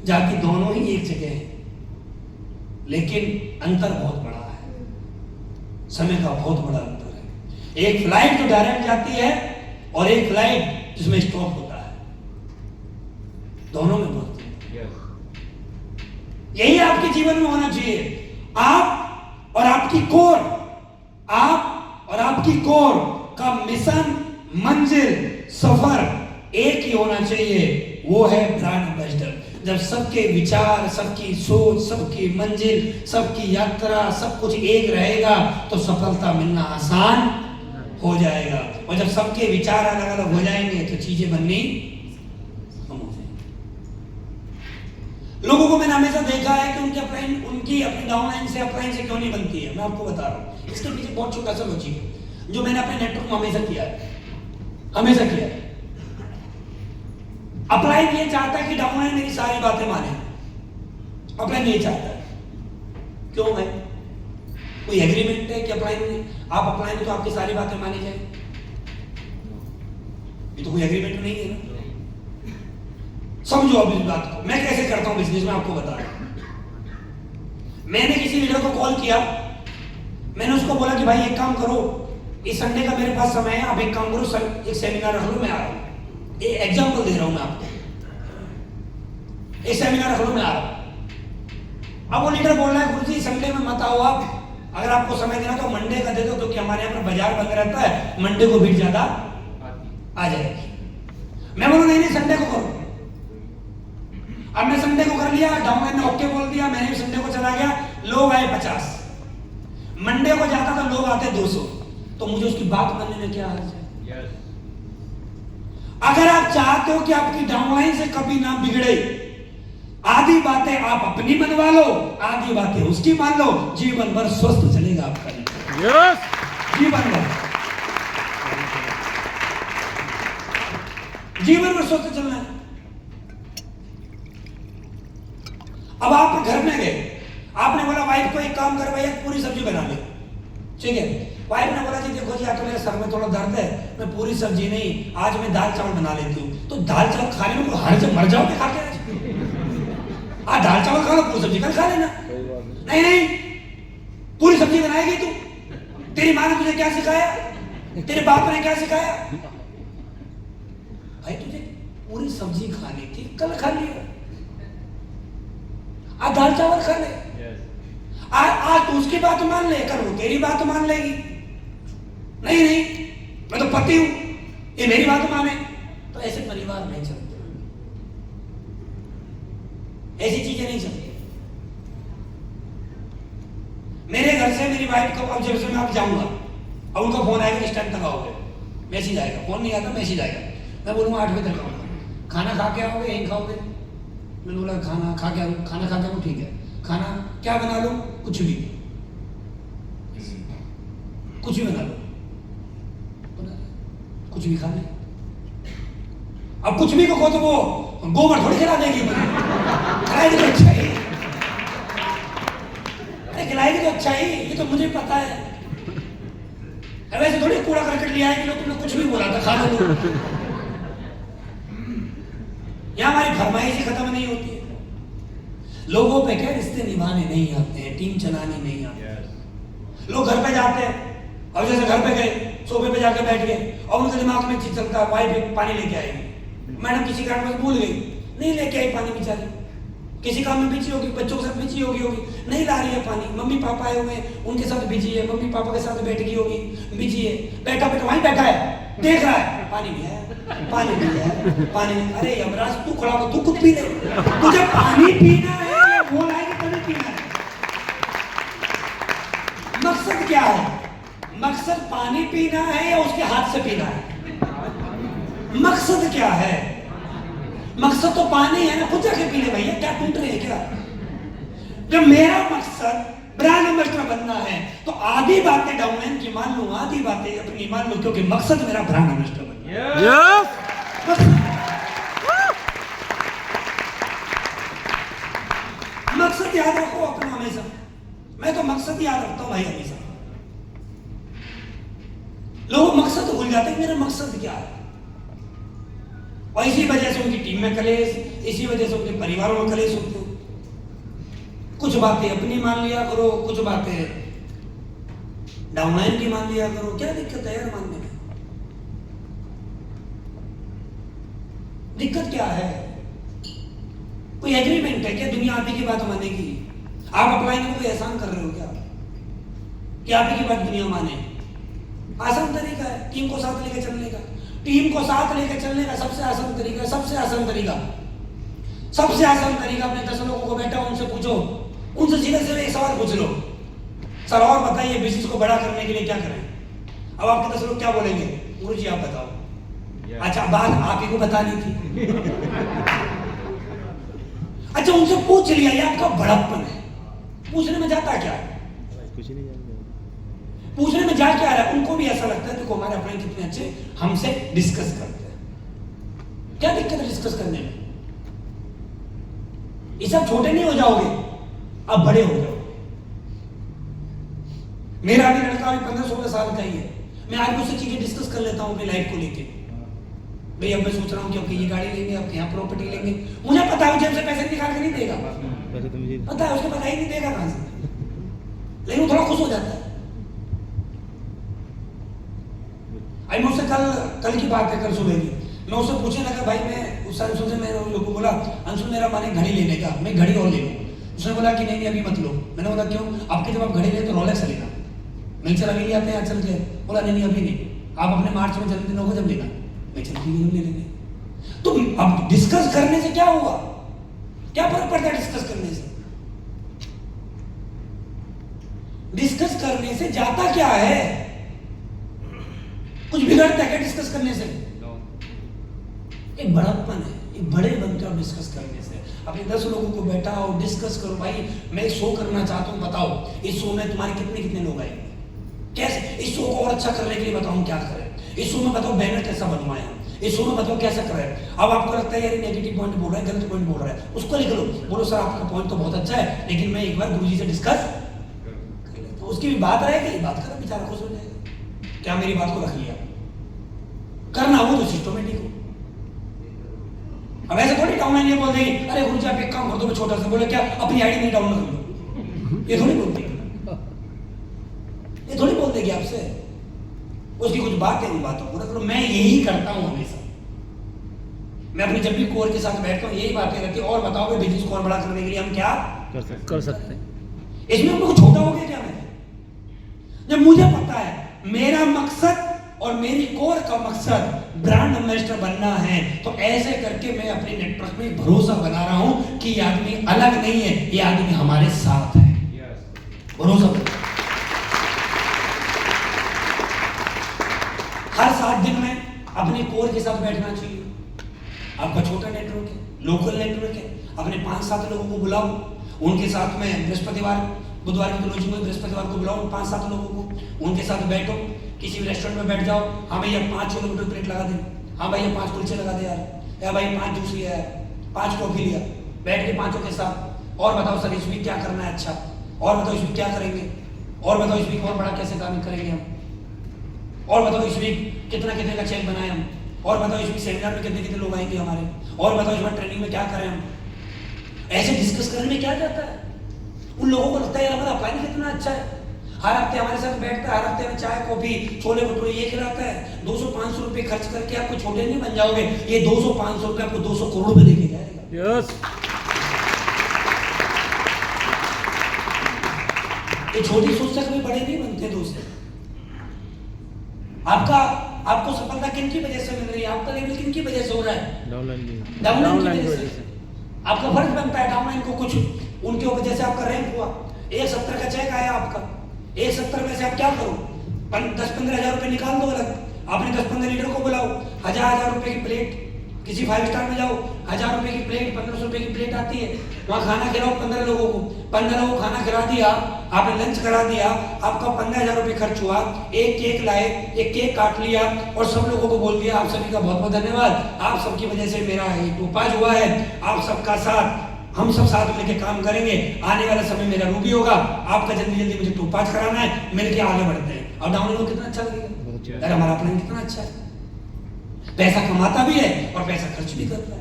जाती दोनों ही एक जगह है, लेकिन अंतर बहुत बड़ा है, समय का बहुत बड़ा अंतर है। एक फ्लाइट जो डायरेक्ट जाती है और एक फ्लाइट जिसमें स्टॉप होता है, दोनों में बहुत यही आपके जीवन में होना चाहिए। आप और आपकी कोर, आप और आपकी कोर का मिशन, मंजिल, सफर एक ही होना चाहिए, वो है ब्रांड एम्बेसडर। जब सबके विचार, सबकी सोच, सबकी मंजिल, सबकी यात्रा, सब कुछ एक रहेगा तो सफलता मिलना आसान हो जाएगा। और जब सबके विचार अलग अलग हो जाएंगे तो चीजें बननी कम हो जाएंगी। लोगों को मैंने हमेशा देखा है कि उनकी अपनी डाउनलाइन से अपलाइन से क्यों नहीं बनती है। मैं आपको बता रहा हूँ, इसके पीछे बहुत छोटा सा लॉजिक है जो मैंने अपने नेटवर्क में हमेशा किया है, हमेशा किया है। अपलाइन ये चाहता है कि डाउनलाइन मेरी सारी बातें माने, अपलाइन ये चाहता है। क्यों है? कोई एग्रीमेंट है कि अपलाइन में आप अपलाइन में तो आपकी सारी बातें मानी जाए? ये तो कोई एग्रीमेंट नहीं है ना। समझो अब इस बात को, मैं कैसे करता हूं बिजनेस में आपको बता रहा हूं। मैंने किसी लीडर को कॉल किया, मैंने उसको बोला कि भाई एक काम करो, इस संडे का मेरे पास समय है, आप एक काम करो, एक सेमिनार रख लो, मैं आ रहा हूं। एग्जाम्पल दे रहा हूं मैं आपको, एक सेमिनार रख लो, मैं आ रहा हूं। अब वो लीडर बोल रहा है गुरुजी संडे में मत आओ आप, अगर आपको समय देना तो मंडे का दे दो, क्योंकि हमारे यहाँ पर बाजार बंद रहता है, मंडे को भीड़ ज्यादा आ जाएगी। मैं बोलूं नहीं संडे को करो। अब मैं संडे को कर लिया, डाउनलाइन ने ओके बोल दिया, मैंने भी संडे को चला गया, लोग आए 50, मंडे को जाता तो लोग आते 200, तो मुझे उसकी बात मानने में क्या हर्ज है? अगर आप चाहते हो कि आपकी डाउनलाइन से कभी ना बिगड़े, आधी बातें आप अपनी मनवा लो, आधी बातें उसकी मान लो, जीवन भर स्वस्थ चलेगा आपका। यस। जीवन भर, जीवन भर स्वस्थ चलना है। अब आप घर में गए, आपने बोला वाइफ को एक काम कर, भाई पूरी सब्जी बना ले, ठीक है? वाइफ ने बोला जी देखो जी आजकल मेरे सर में थोड़ा दर्द है, मैं पूरी सब्जी नहीं, आज मैं दाल चावल बना लेती हूँ। तो दाल चावल खाने में हर से मर जाओगे खा के? आज दाल चावल खा लो, पूरी सब्जी कल खा लेना। नहीं नहीं, पूरी सब्जी बनाएगी तू? तेरी माँ ने तुझे क्या सिखाया? तेरे बाप ने क्या सिखाया? भाई तुझे पूरी सब्जी खानी थी, कल खा लियो। आज दाल चावल खा ले। आज तू उसकी बात मान ले, कल वो तेरी बात मान लेगी। नहीं नहीं, मैं तो पति हूं, ये मेरी बात माने। तो ऐसे परिवार नहीं चलते, ऐसी चीजें नहीं चलती। मेरे घर से मेरी वाइफ को अब जब से मैं अब जाऊंगा और उनका फोन आएगा, इस टाइम तक आओगे, मैसेज आएगा, फोन नहीं आता मैसेज आएगा, मैं बोलूंगा 8 बजे तक आऊंगा। खाना खा के आओगे, यहीं खाओगे? मैंने बोला खाना खा के आओ, खाना खा के आओ, ठीक है। खाना क्या बना लो? कुछ भी, कुछ भी बना लो, कुछ भी खा ले। अब कुछ भी को तो वो गोबर थोड़ी खिला देगी, खिलाएगी तो अच्छा ही, अरे खिलाएगी तो अच्छा ही, ये तो मुझे पता है। वैसे थोड़ी कूड़ा करकट लिया है कि तुमने कुछ भी बोला था खा लो। यहाँ हमारी फरमाइश ही खत्म नहीं होती है। लोगों पे क्या रिश्ते निभाने नहीं आते हैं, टीम चलाने नहीं आते हैं। लोग घर पे जाते हैं, और जैसे घर पे गए, सोफे पे जाकर बैठ गए और उनके दिमाग में चीज चलता है, वाइफ पानी लेके आएगी, मैडम किसी कारण में भूल गई, नहीं लेके आई पानी, बेचारी किसी काम में बिजी होगी, बच्चों के साथ बिजी होगी, नहीं ला रही है पानी। मम्मी पापा आए हुए हैं, उनके साथ बिजी है, मम्मी पापा के साथ बैठ गई होगी, बिजी है, बैठा वहीं बैठा है, देख रहा है पानी भी है, पानी भी है, पानी भी। अरे यमराज तू खड़ा हो, तू खुद पी ले, तुझे पानी पीना है, बोल आएगी तभी पीना है। मकसद क्या है? मकसद पानी पीना है या उसके हाथ से पीना है? मकसद क्या है? मकसद तो पानी है ना, खुद जाके पी ले भैया, क्या टूट रहे हैं क्या? जब मेरा मकसद ब्रांड एम्बेसडर बनना है तो आधी बातें डाउनलाइन की मान लूं, आधी बातें अपनी मान लूं, क्योंकि मकसद मेरा ब्रांड एम्बेसडर बनना है। मकसद याद रखो अपना हमेशा। मैं तो मकसद याद रखता हूं भाई हमेशा। लोग मकसद भूल जाते हैं, मेरा मकसद क्या है। और इसी वजह से उनकी टीम में कलेश, इसी वजह से उनके परिवारों में कलेश होते हैं। कुछ बातें अपनी मान लिया करो, कुछ बातें डाउनलाइन की मान लिया करो, क्या दिक्कत है यार मानने में? दिक्कत क्या है? कोई एग्रीमेंट है क्या दुनिया आप ही की बात मानेगी? आप अप्लाई में कोई एहसान कर रहे हो क्या कि आप ही की बात दुनिया माने? आसान तरीका है टीम को साथ लेकर चलने का। टीम को साथ लेकर चलने का सबसे आसान तरीका, सबसे आसान तरीका, सबसे आसान तरीका, अपने 10 लोगों को बैठा उनसे पूछो, उनसे सीधे सीधे एक सवाल पूछ लो, सर और बताइए बिजनेस को बड़ा करने के लिए क्या करें? अब आपके 10 लोग क्या बोलेंगे? गुरु जी आप बताओ। अच्छा बात आप ही को बतानी थी। अच्छा उनसे पूछ लिया, ये आपका बड़प्पन है। पूछने में जाता क्या है? कुछ नहीं जानते। पूछने में जा क्या रहा है? उनको भी ऐसा लगता है देखो हमारे अपने कितने अच्छे, हमसे डिस्कस करते हैं। क्या दिक्कत है डिस्कस करने में? ये सब छोटे नहीं हो जाओगे, अब बड़े हो जाओगे। मेरा भी लड़का अभी 15-16 साल का ही है। मैं आज मुझसे चीजें डिस्कस कर लेता हूँ अपनी लाइफ को लेके। भाई अब मैं सोच रहा हूँ कि अब ये गाड़ी लेंगे, अब यहाँ प्रॉपर्टी लेंगे। मुझे पता है जेब से पैसे निकाल के नहीं देगा, पता है उसको, पता ही नहीं देगा कहां से, लेकिन वो थोड़ा खुश हो जाता है। अभी मुझसे कल की बात है, कल सुबह की, मैं उससे पूछने लगा भाई मैं उस अंशुल से, मैं लोगों को बोला अंशुल मेरा माने घड़ी लेने का, मैं घड़ी और ले लूँ। उसने बोला कि नहीं अभी मत लो। मैंने बोला क्यों? आपके जब आप घड़ी ले तो रोलेक्स लेना। मैं चल अभी ले आते हैं चल के। बोला नहीं अभी नहीं, आप अपने मार्च में जन्मदिन होगा जब लेना। मैं चल ठीक है ले लेंगे। तो अब डिस्कस करने से क्या होगा? क्या फर्क पड़ता है डिस्कस करने से? डिस्कस करने से जाता क्या है? कुछ बिगड़ता है क्या डिस्कस करने से? एक बड़प्पन है, एक बड़े बनते हो डिस्कस करने से। अपने 10 लोगों को बैठाओ, डिस्कस करो। भाई मैं एक शो करना चाहता हूँ, बताओ इस शो में तुम्हारे कितने लोग आएंगे, कैसे इस शो को और अच्छा करने के लिए बताओ क्या करें, इस शो में बताओ बैनर कैसा बनवाएं, इस शो में बताओ कैसा करें। अब आपको लगता है यार नेगेटिव पॉइंट बोल रहा है, गलत पॉइंट बोल रहा है, उसको लिख लो, बोलो सर आपका पॉइंट तो बहुत अच्छा है लेकिन मैं एक बार गुरुजी से डिस्कस कर लेता हूं। उसकी भी बात रहेगी, बात करो, बेचारा खुश हो जाएगा। क्या मेरी बात को रख लिया? करना वो तो सिस्टमेटिक हो। अब ऐसे थोड़ी डाउनलाइन ये बोल देंगे अरे गुरुजी आप एक काम कर दो, मैं छोटा सा बोले क्या अपनी आईडी नहीं डाउनलोड कर लो, ये थोड़ी बोलते, ये थोड़ी बोल देगी आपसे। उसकी कुछ बात है, उन बातों को रख लो। मैं यही करता हूं हमेशा। मैं अपनी जब भी कोर के साथ बैठता हूं यही बातें रहती है। और बताओ कि बिजनेस को और बड़ा करने के लिए हम क्या कर सकते हैं। इसमें कुछ छोटा हो गया क्या? मैं जब मुझे पता है मेरा मकसद और मेरी कोर का मकसद ब्रांड एम्बेसडर बनना है, तो ऐसे करके मैं अपने नेटवर्क में भरोसा बना रहा हूं कि ये आदमी अलग नहीं है, ये आदमी हमारे साथ है। भरोसा हर 7 दिन में अपने कोर के साथ बैठना चाहिए। आपका छोटा नेटवर्क है, लोकल नेटवर्क है, अपने 5-7 लोगों को बुलाओ, उनके साथ में बृहस्पतिवार बुधवार की क्लोजिंग में बृहस्पतिवार को बुलाओ 5-7 लोगों को, उनके साथ बैठो, किसी भी रेस्टोरेंट में बैठ जाओ। हाँ भैया 5 छोले भटूरे प्लेट लगा दे, हाँ भैया 5 कुलचे लगा दे यार, या भाई 5 जूस लिया है, 5 कॉफी लिया, बैठ के 5 के साथ और बताओ सर इस वीक क्या करना है, अच्छा और बताओ इस वीक क्या करेंगे, और बताओ इस वीक और बड़ा कैसे काम करेंगे हम, और बताओ इस वीक कितना का चेक बनाए हम, और बताओ इस वीक सेमिनार में कितने लोग आएंगे हमारे, और बताओ इस बार ट्रेनिंग में क्या करें हम। ऐसे डिस्कस करने में क्या जाता है? उन लोगों को लगता है यार हमारा अप्लाई कितना अच्छा है, हर हफ्ते हमारे साथ बैठता है, हर हफ्ते में चाय कॉफी छोले भटूरे ये खिलाता है। 200-500 रुपए खर्च करके आपको छोटे नहीं बन जाओगे, ये 200-500 रुपए आपको 200 करोड़ रुपए देके जाएगा। यस, ये छोटी सोच से कभी बड़े नहीं बनते दोस्त। आपको सफलता किन की वजह से मिल रही है? आपका लेवल किन की वजह से हो रहा है? डाउनलाइन की वजह से। आपका फर्ज बनता है डाउनलाइन को कुछ उनकी वजह से आपका रैंक हुआ। 170 का चेक आया आपका, 170 में से आप क्या करो? 10-15 हजार रुपए निकाल दो अलग, आपने 10-15 लीटर को बुलाओ, 1000 रुपए की प्लेट, किसी 5 स्टार में जाओ, 1000 रुपए की प्लेट, 1500 रुपए की प्लेट आती है, वहां खाना खिलाओ 15 लोगों को, 15 लोगों को खाना खिला दिया, आपने लंच करा दिया, आपका 15,000 रुपए खर्च हुआ, एक केक लाए, एक केक काट लिया और सब लोगों को बोल दिया आप सभी का बहुत बहुत धन्यवाद, आप सबकी वजह से मेरा ये टोपाज हुआ है, आप सबका साथ हम सब साथ मिलकर काम करेंगे, आने वाला समय मेरा रूबी होगा, आपका जल्दी जल्दी मुझे टोपाज कराना है, मिलके आगे बढ़ते हैं। और डाउनलोड को कितना अच्छा लगेगा, अरे हमारा प्लान कितना अच्छा है, पैसा कमाता भी है और पैसा खर्च भी करता है।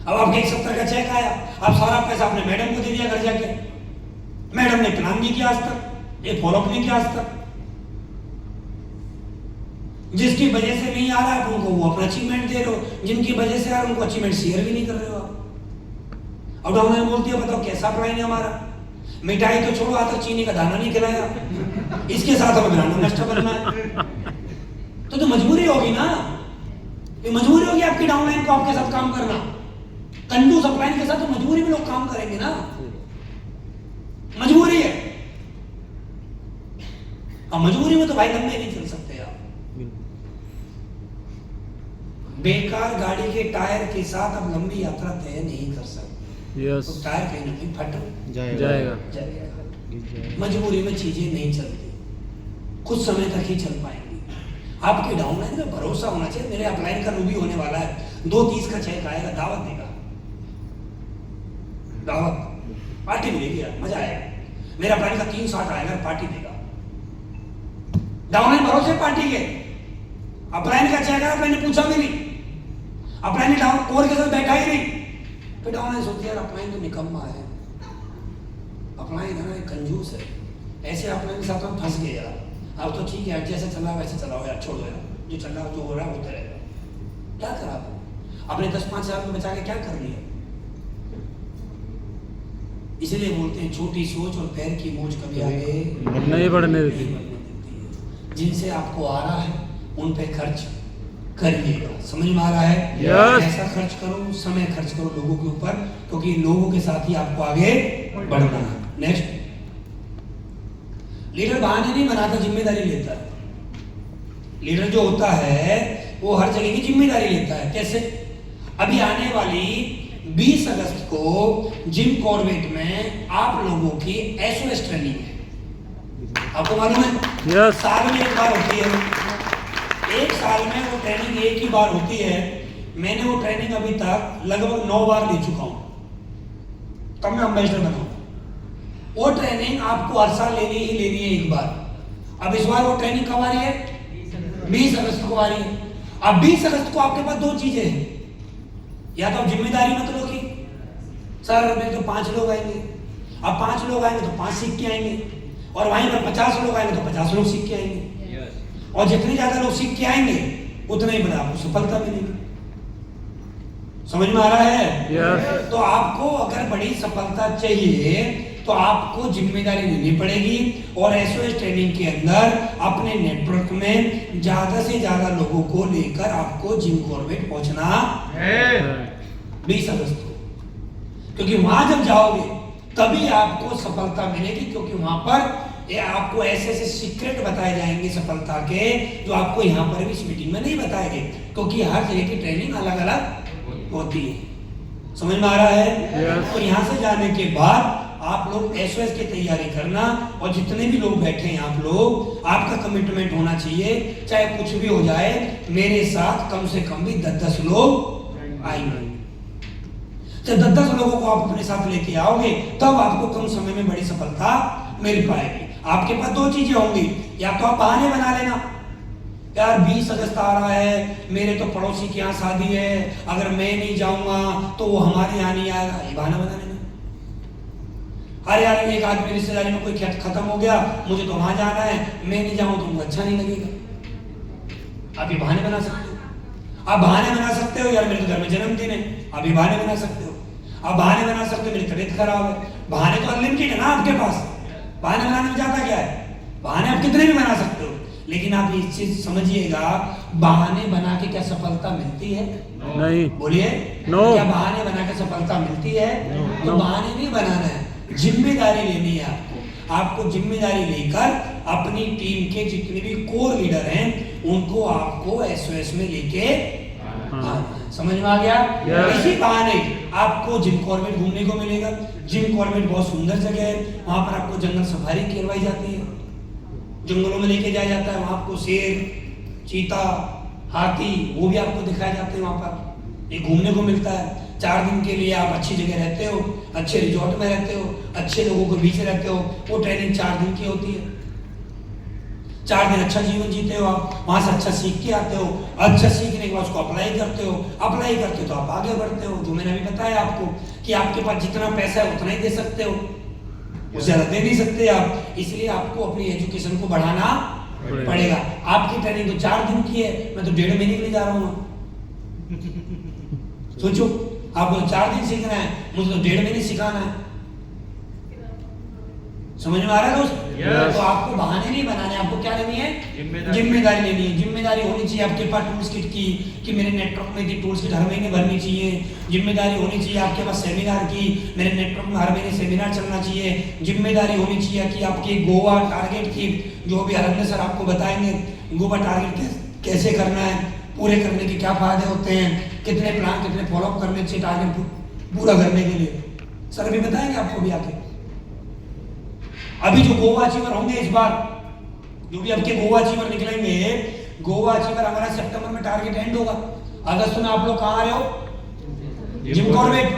अब आपके 170 का चेक आया, आप सारा पैसा अपने मैडम को दे दिया घर जाके, मैडम ने प्लान नहीं किया आज तक, ये फॉलो अप नहीं किया आज तक, जिसकी वजह से नहीं आ रहा है उनको वो अपना अचीवमेंट दे रहे हो, जिनकी वजह से आ रहा है उनको अचीवमेंट शेयर भी नहीं कर रहे हो आप। अब डाउनलाइन बोलती है बताओ कैसा प्लान है हमारा, मिठाई तो छोड़ो आज तक चीनी का दाना नहीं खिलाया, इसके साथ हमें ब्रांड एम्बेसडर बनना है, तो मजबूरी होगी ना, ये मजबूरी होगी आपकी डाउनलाइन को आपके साथ काम करना। कंजूस अपलाइन के साथ तो मजबूरी में लोग काम करेंगे ना, मजबूरी है। अब मजबूरी में तो भाई लंबे नहीं चल सकते आप। बेकार गाड़ी के टायर के साथ आप लंबी यात्रा तय नहीं कर सकते। यस, तो टायर कहीं ना कहीं फट जाएगा। मजबूरी में चीजें नहीं चलती, कुछ समय तक ही चल पाएंगी। आपके डाउनलाइन में भरोसा होना चाहिए, मेरे अपलाइन का रूबी होने वाला है, 2:30 का चेक आएगा, दावत देगा, दावत पार्टी मिलेगी यार, मजा आएगा। मेरा अपलाइन का 3:60 आएगा, पार्टी देगा। डाउनलाइन भरोसे पार्टी के, अपलाइन का चेक आया, अपलाइन ने पूछा भी नहीं, अपलाइन ने डाउन कोर के साथ बैठा ही नहीं, फिर डाउनलाइन सोचती यार अपलाइन तो निकम्मा है, अपलाइन है ना कंजूस है, ऐसे अपलाइन के साथ हम फंस गए यार। अब तो ठीक है जैसे चल रहा है वैसे चलाओ यार, छोड़ो यार, जो चल रहा है जो हो रहा है होता रहेगा। क्या करा आपने 10-5 हजार रुपये बचा के क्या कर लिया? इसलिए बोलते हैं छोटी सोच और पैर की मोच कभी आगे नहीं बढ़ने देती। जिनसे आपको आ रहा है उन पे खर्च करिएगा, समझ में आ रहा है? Yes. पैसा खर्च करो, समय खर्च करो लोगों के ऊपर, क्योंकि लोगों के साथ ही आपको आगे बढ़ना है। नेक्स्ट, लीडर बहाने नहीं बनाता, जिम्मेदारी लेता है। लीडर जो होता है वो हर जगह की जिम्मेदारी लेता है। कैसे? अभी आने वाली 20 अगस्त को जिम कॉर्बेट में आप लोगों की एसओएस ट्रेनिंग है, आपको मालूम है? Yes. साल में एक बार होती है, एक साल में वो ट्रेनिंग एक ही बार होती है। मैंने वो ट्रेनिंग अभी तक लगभग 9 बार ले चुका हूं, तब मैं एम्बेसडर बना हूं। वो ट्रेनिंग आपको हर साल लेनी ही लेनी है एक बार। अब इस बार वो ट्रेनिंग कब आ रही है? 20 अगस्त को आ रही है। अब 20 अगस्त को आपके पास दो चीजें हैं, या तो आप जिम्मेदारी मत लो कि सर मेरे तो 5 लोग आएंगे, अब 5 लोग आएंगे तो 5 सीख के आएंगे, और वहीं पर 50 लोग आएंगे तो 50 लोग सीख के आएंगे, और जितने ज्यादा लोग सीख के आएंगे उतना ही बड़ा आपको सफलता मिलेगी। समझ में आ रहा है? यस। तो आपको अगर बड़ी सफलता चाहिए तो आपको जिम्मेदारी लेनी पड़ेगी, और एसओएस ट्रेनिंग के अंदर अपने नेटवर्क में ज्यादा से ज्यादा लोगों को लेकर आपको जिम कॉर्बेट पहुंचना है 20 अगस्त को, क्योंकि वहां जब जाओगे तभी आपको सफलता मिलेगी, क्योंकि वहां पर ये आपको ऐसे ऐसे सीक्रेट बताए जाएंगे सफलता के, जो आपको यहाँ पर भी इस मीटिंग में नहीं बताएंगे, क्योंकि हर जगह की ट्रेनिंग अलग अलग होती है। समझ में आ रहा है? Yes. तो यहाँ से जाने के बाद आप लोग एसओएस की तैयारी करना, और जितने भी लोग बैठे हैं आप लोग, आपका कमिटमेंट होना चाहिए, चाहे कुछ भी हो जाए मेरे साथ कम से कम भी 10-10 लोग आएंगे। जब 10-10 लोगों को आप अपने साथ लेके आओगे तब आपको कम समय में बड़ी सफलता मिल पाएगी। आपके पास दो चीजें होंगी, या तो आप बहाने बना लेना, यार 20 अगस्त आ रहा है, मेरे तो पड़ोसी के यहाँ शादी है, अगर मैं नहीं जाऊंगा तो वो हमारे यहाँ नहीं आएगा, ये बहाना बना लेना। अरे यार एक आदमी रिश्तेदारी में कोई खत्म हो गया, मुझे तो वहां जाना है, मैं नहीं जाऊँ तो मुझे अच्छा नहीं लगेगा। आप ये बहाने बना सकते हो। आप बहाने बना सकते हो, यार मेरे तो घर में जन्मदिन है, आप ये बहाने बना सकते हो। आप बहाने बना सकते हो, मेरी तबीयत खराब है, बहाने तो अनलिमिटेड है ना आपके पास, बहाने बनाने में जाता क्या है? बहाने आप कितने भी बना सकते हो, लेकिन आप ये चीज समझिएगा, बहाने बना के क्या सफलता मिलती है? नहीं। बोलिए, नो। क्या बहाने बना के सफलता मिलती है? तो नो। बहाने नहीं बनाना है, जिम्मेदारी लेनी है आपको। आपको जिम्मेदारी लेकर अपनी टीम के जितने भी कोर लीडर हैं उनको आपको एसओएस में लेके आना है। समझ में आ गया? Yes. इसी बहाने आपको जिम कॉर्बेट घूमने को मिलेगा। जिम कॉर्बेट बहुत सुंदर जगह है, वहां पर आपको जंगल सफारी करवाई जाती है, जंगलों में लेके जाया जाता है, वहां आपको शेर, चीता, हाथी वो भी आपको दिखाए जाते हैं, वहां पर ये घूमने को मिलता है। 4 दिन के लिए आप अच्छी जगह रहते हो, अच्छे रिजॉर्ट में रहते हो, अच्छे लोगों के बीच रहते हो, वो ट्रेनिंग 4 दिन की होती है। 4 दिन अच्छा जीवन जीते हो, आप वहां से अच्छा सीख के आते हो, अच्छा सीखने के बाद उसको अप्लाई करते हो, अप्लाई करते हो तो आप आगे बढ़ते हो। जो मैंने अभी बताया आपको कि आपके पास जितना पैसा है उतना ही दे सकते हो, उससे ज्यादा दे नहीं सकते आप, इसलिए आपको अपनी एजुकेशन को बढ़ाना पड़ेगा। आपकी ट्रेनिंग तो 4 दिन की है, मैं तो 1.5 महीने के लिए जा रहा हूँ। सोचो, आपको 4 दिन सीखना है, मुझे तो 1.5 महीने सिखाना है। समझ में आ रहा है दोस्त? Yes. तो आपको बहाने नहीं बनाने, आपको क्या लेनी है? जिम्मेदारी लेनी है। जिम्मेदारी होनी चाहिए आपके पास टूल्स किट की, कि मेरे नेटवर्क में की टूल्स किट हर महीने भरनी चाहिए। जिम्मेदारी होनी चाहिए आपके पास सेमिनार की, मेरे नेटवर्क में हर महीने सेमिनार चलना चाहिए। जिम्मेदारी होनी चाहिए कि आपके गोवा टारगेट की, जो भी हरमने सर आपको बताएंगे गोवा टारगेट कैसे करना है, पूरे करने के क्या फायदे होते हैं, कितने प्लान कितने फॉलोअप करने चाहिए टारगेट पूरा करने के लिए, सर भी बताएंगे आपको भी आके। अभी जो गोवा अचीवर होंगे इस बार, जो भी आपके गोवा अचीवर निकलेंगे, गोवा अचीवर हमारा सितंबर में टारगेट एंड होगा। अगस्त में आप लोग कहाँ आ रहे हो? Jim Corbett.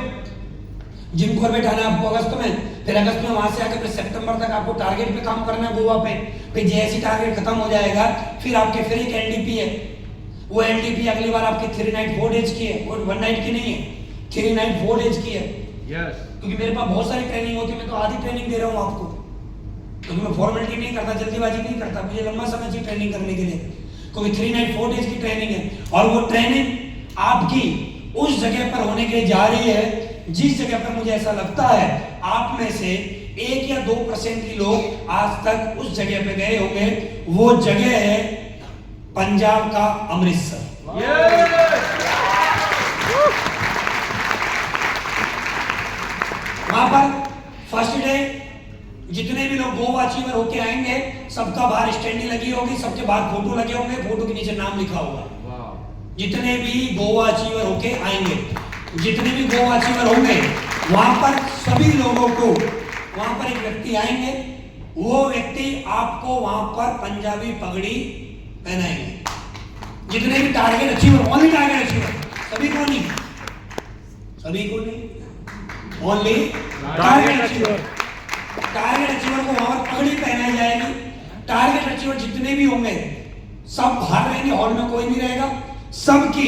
जिम कॉर्बेट आना है आपको अगस्त में, फिर अगस्त में वहां से आकर फिर सितंबर तक आपको टारगेट पे काम करना है गोवा पे। फिर जैसे टारगेट खत्म हो जाएगा फिर आपके फिर एक एनडीपी है, वो एनडीपी अगली बार आपकी 3 नाइट 4 डेज की है, और 1 नाइट की नहीं है, 3 नाइट 4 डेज की है। क्योंकि मेरे पास बहुत सारी ट्रेनिंग होती है, मैं तो आधी ट्रेनिंग दे रहा हूँ आपको, क्योंकि मैं फॉर्मेलिटी नहीं करता, जल्दीबाजी नहीं करता, मुझे लंबा समय चाहिए ट्रेनिंग करने के लिए, क्योंकि 3 नाइट 4 डेज की ट्रेनिंग है। और वो ट्रेनिंग आपकी उस जगह पर होने के लिए जा रही है जिस जगह पर मुझे ऐसा लगता है आप में से 1 या 2% ही लोग आज तक उस जगह पे गए होंगे। वो जगह है पंजाब का अमृतसर। वहां पर फर्स्ट डे जितने भी लोग गोवा अचीवर होके आएंगे सबका बाहर स्टैंडिंग लगी होगी, सबके बाहर फोटो लगे होंगे, फोटो के नीचे नाम लिखा होगा। जितने भी गोवा अचीवर होके आएंगे, जितने भी गोवा अचीवर होंगे, वहां पर सभी लोगों को, वहां पर एक व्यक्ति आएंगे, वो व्यक्ति आपको वहां पर पंजाबी पगड़ी पहनाएंगे। जितने भी target achiever, only target achiever, सभी को नहीं, सभी को नहीं, only target achiever. Target achiever को वहां पर पगड़ी पहनाई जाएगी। टारगेट अचीवर अचीवर जितने भी होंगे सब बाहर रहेंगे, हॉल में कोई नहीं रहेगा। सबकी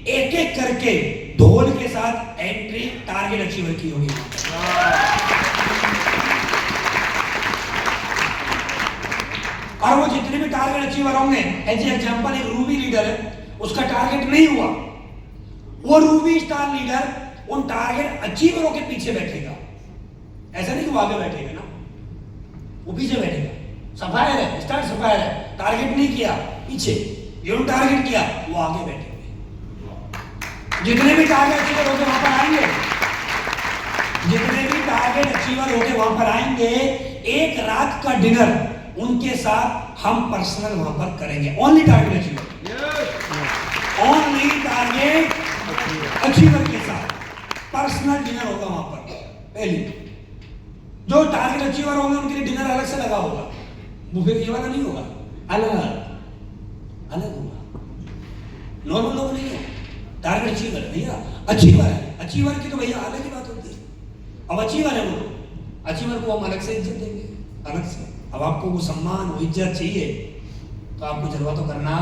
एक एक करके ढोल के साथ एंट्री टारगेट अचीवर की होगी। और वो जितने भी टारगेट अचीवर होंगे, एज एग्जांपल एक रूबी लीडर है, उसका टारगेट नहीं हुआ, वो रूबी स्टार लीडर उन टारगेट अचीवरों के पीछे बैठेगा। ऐसा नहीं कि वो आगे बैठेगा ना, वो पीछे बैठेगा। सफायर है, स्टार सफायर है, टारगेट नहीं किया पीछे, जो टारगेट किया वो आगे बैठेंगे। जितने भी टारगेट अचीवर होके वहां पर आएंगे, जितने भी टारगेट अचीवर होके वहां पर आएंगे, एक रात का डिनर उनके साथ हम पर्सनल वहां पर करेंगे। Only target achiever, only target achiever के साथ पर्सनल डिनर होगा वहां पर। पहली जो टारगेट अचीवर होंगे उनके लिए डिनर अलग से लगा होगा, बुफे ये वाला नहीं होगा, अलग अलग होगा, नॉर्मल लोग नहीं है। टारगेट अचीवर है भैया, अचीवर है, अचीवर की तो भैया अलग ही बात होती है। अब अचीवर है वो, अचीवर को हम अलग से इज्जत देंगे, अलग से। अब आपको वो सम्मान वो इज्जत चाहिए तो आपको जलवा तो करना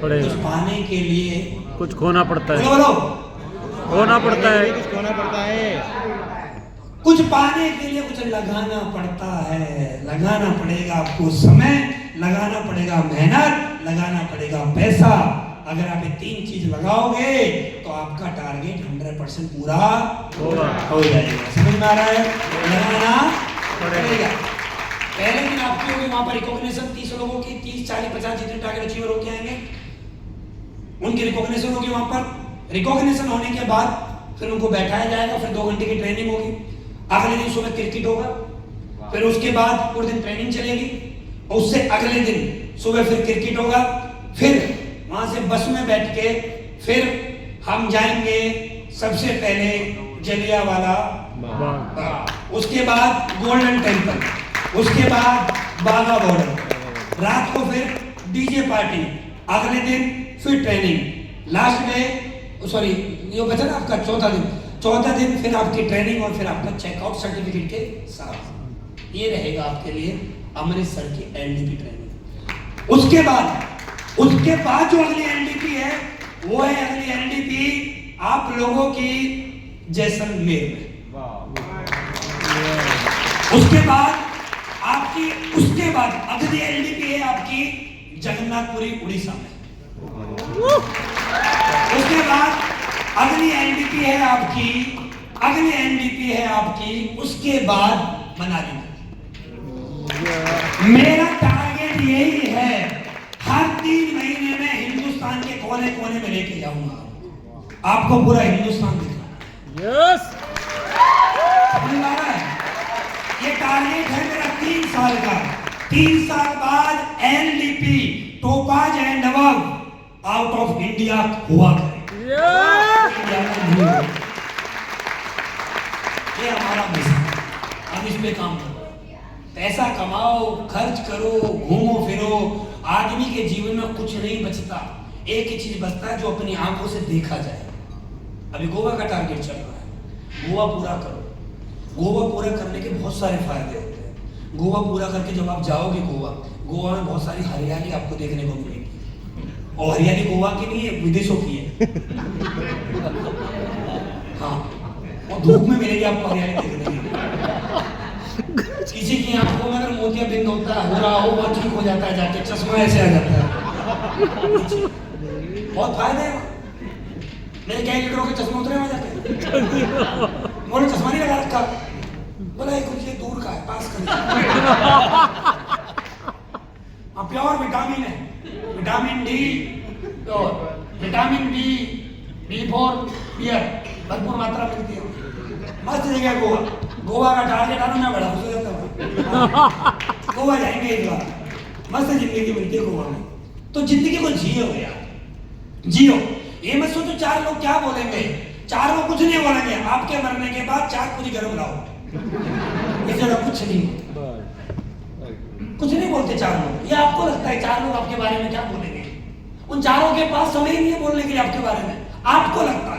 पड़ेगा। कुछ पाने के लिए कुछ खोना पड़ता है, बोलो खोना पड़ता है, कुछ खोना पड़ता है, कुछ पाने के लिए कुछ लगाना पड़ता है। लगाना पड़ेगा आपको समय, लगाना पड़ेगा मेहनत, लगाना पड़ेगा पैसा। अगर आप ये तीन चीज लगाओगे तो आपका टारगेट 100% पूरा होगा। हो जाएगा। समझ में आ रहा है? लगाना पड़ेगा। पहले दिन आपकी होगी वहां पर रिकॉग्निशन 30 लोगों की, 30 40 50 जितने टारगेट अचीवर होके आएंगे उनकी रिकॉग्निशन होगी वहां पर। रिकॉग्निशन होने के बाद फिर उनको बैठाया जाएगा, फिर 2 घंटे की ट्रेनिंग होगी। अगले दिन सुबह क्रिकेट होगा, फिर उसके बाद पूरे दिन ट्रेनिंग चलेगी, उससे अगले दिन सुबह फिर क्रिकेट होगा। फिर वहां से बस में बैठ के फिर हम जाएंगे सबसे पहले जलियांवाला बाग, उसके बाद गोल्डन टेम्पल, उसके बाद बाघा बॉर्डर, रात को फिर डीजे पार्टी, अगले दिन फिर ट्रेनिंग, लास्ट में सॉरी ये बचा ना आपका चौथा दिन फिर आपकी ट्रेनिंग और फिर आपका चेकआउट सर्टिफिकेट के साथ। ये रहेगा आपके लिए अमृतसर की एलडीपी ट्रेनिंग। उसके बाद जो अगली एलडीपी है वो है अगली एलडीपी आप लोगों की जैसलमेर में। उसके बाद अगली एलडीपी है आपकी जगन्नाथपुरी उड़ीसा में। उसके बाद अगली एलडीपी है आपकी उसके बाद मनाली में। मेरा टारगेट यही है, हर 3 महीने में हिंदुस्तान के कोने कोने में लेके जाऊंगा, आपको पूरा हिंदुस्तान दिखाना। यस, समझ आ रहा है? ये टारगेट है मेरा 3 साल का। 3 साल बाद LDP topaz and above out of India हुआ करे। ये हमारा मिशन, हम इस पे काम करो। पैसा कमाओ, खर्च करो, घूमो फिरो। आदमी के जीवन में कुछ नहीं बचता, एक ही चीज बचता है जो अपनी आंखों से देखा जाए। अभी गोवा का टारगेट चल रहा है, गोवा पूरा करो। गोवा पूरा करने के बहुत सारे फायदे होते हैं। गोवा पूरा करके जब आप जाओगे गोवा में बहुत सारी हरियाली आपको देखने को मिलेगी, और हरियाली गोवा की नहीं है, विदेशों की है। हाँ, और धूप में मिलेगी आपको हरियाली देखने के लिए। किसी की आंखों में अगर मोतियाबिंद होता है, हो रहा हो, वो ठीक हो जाता है, जाके चश्मा ऐसे आ जाता है। बहुत फायदे हैं। मेरे कई लीडरों के चश्मे उतरे हुए जाते हैं, उन्होंने चश्मा नहीं लगा रखा, बोला कुछ ये दूर का है, पास कर। प्योर विटामिन है, vitamin D, pure vitamin D, B4 बियर भरपूर मात्रा मिलती है। मस्त जगह है गोवा का टारगेट आना मैं बड़ा खुश हो जाता हूँ। गोवा जाएंगे एक बार, मस्त जिंदगी मिलती है गोवा में। तो जिंदगी को जियो यार, जियो। ये मत सोचो 4 लोग क्या बोलेंगे, 4 लोग कुछ नहीं बोलेंगे। आपके मरने के बाद 4 पूरी गर्म लाओ, इस जगह कुछ नहीं बोलते 4 लोग। ये आपको लगता है 4 लोग आपके बारे में क्या बोलेंगे? उन 4 के पास समय ही नहीं है बोलने के लिए आपके बारे में। आपको लगता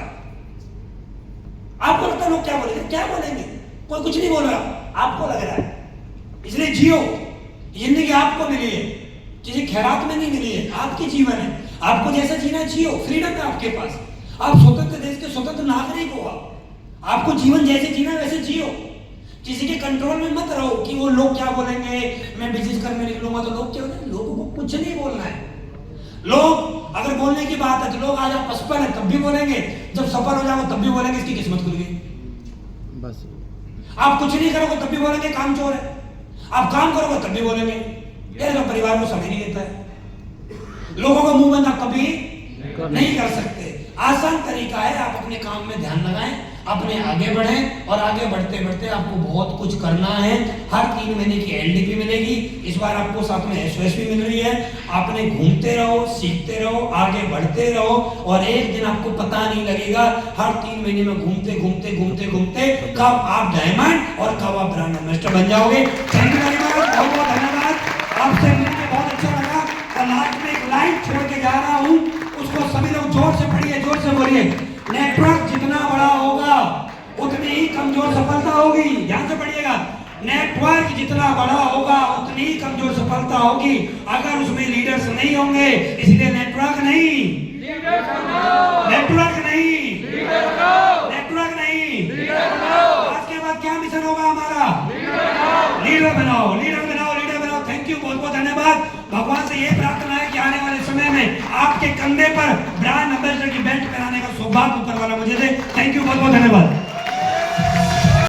है लोग क्या बोलेंगे? क्या बोलेंगे? कोई कुछ नहीं बोल रहा, आपको लग रहा है। इसलिए जियो, जिंदगी आपको मिली है, चीजें खैरात में नहीं मिली है, आपके जीवन है, आपको जैसा जीना जियो, फ्रीडम है आपके पास, आप स्वतंत्र देश के स्वतंत्र नागरिक हो, आपको जीवन जैसे जीना वैसे जियो, किसी के कंट्रोल में मत रहो कि वो लोग क्या बोलेंगे, मैं बिजनेस करने निकलूंगा तो लोग क्या बोलेंगे। लोगों को कुछ नहीं बोलना है। लोग अगर बोलने की बात है तो लोग आज आप पसपन है तब भी बोलेंगे, जब सफल हो जाओ तब भी बोलेंगे इसकी किस्मत खुल गई। बस आप कुछ नहीं करोगे तब भी बोलेंगे काम चोर है, आप काम करोगे तब भी बोलेंगे यार तो परिवार को समय नहीं देता है। लोगों का मुंह बंद आप कभी नहीं कर सकते। आसान तरीका है, आप अपने काम में ध्यान लगाएं, अपने आगे बढ़ें और आगे बढ़ते बढ़ते आपको बहुत कुछ करना है। हर 3 महीने की एलडीपी मिलेगी, इस बार आपको साथ में एसओएस भी मिल रही है। आपने घूमते रहो, सीखते रहो, आगे बढ़ते रहो और एक दिन आपको पता नहीं लगेगा, हर 3 महीने में घूमते घूमते घूमते घूमते कब आप डायमंड और कब आप ब्रांड एम्बेसडर बन जाओगे। थैंक यू वेरी मच, बहुत बहुत धन्यवाद, आपसे मिलकर बहुत अच्छा लगा। और लास्ट में एक लाइन छोड़ के जा रहा हूँ, उसको सभी लोग जोर से पढ़िए, जोर से बोलिए। नेटवर्क जितना बड़ा होगा उतनी ही कमजोर सफलता होगी। ध्यान से पढ़िएगा, नेटवर्क जितना बड़ा होगा उतनी ही कमजोर सफलता होगी अगर उसमें लीडर्स नहीं होंगे। इसलिए नेटवर्क नहीं, नेटवर्क नहीं, नेटवर्क नहीं। आज के बाद क्या मिशन होगा हमारा? लीडर बनाओ, लीडर बनाओ, लीडर बनाओ। थैंक यू, बहुत बहुत धन्यवाद। भगवान से ये प्रार्थना है कि आने वाले समय में आपके कंधे पर ब्रांड एम्बेसडर की बेल्ट पहनाने का सौभाग्य ऊपर वाला मुझे दे। थैंक यू, बहुत बहुत धन्यवाद।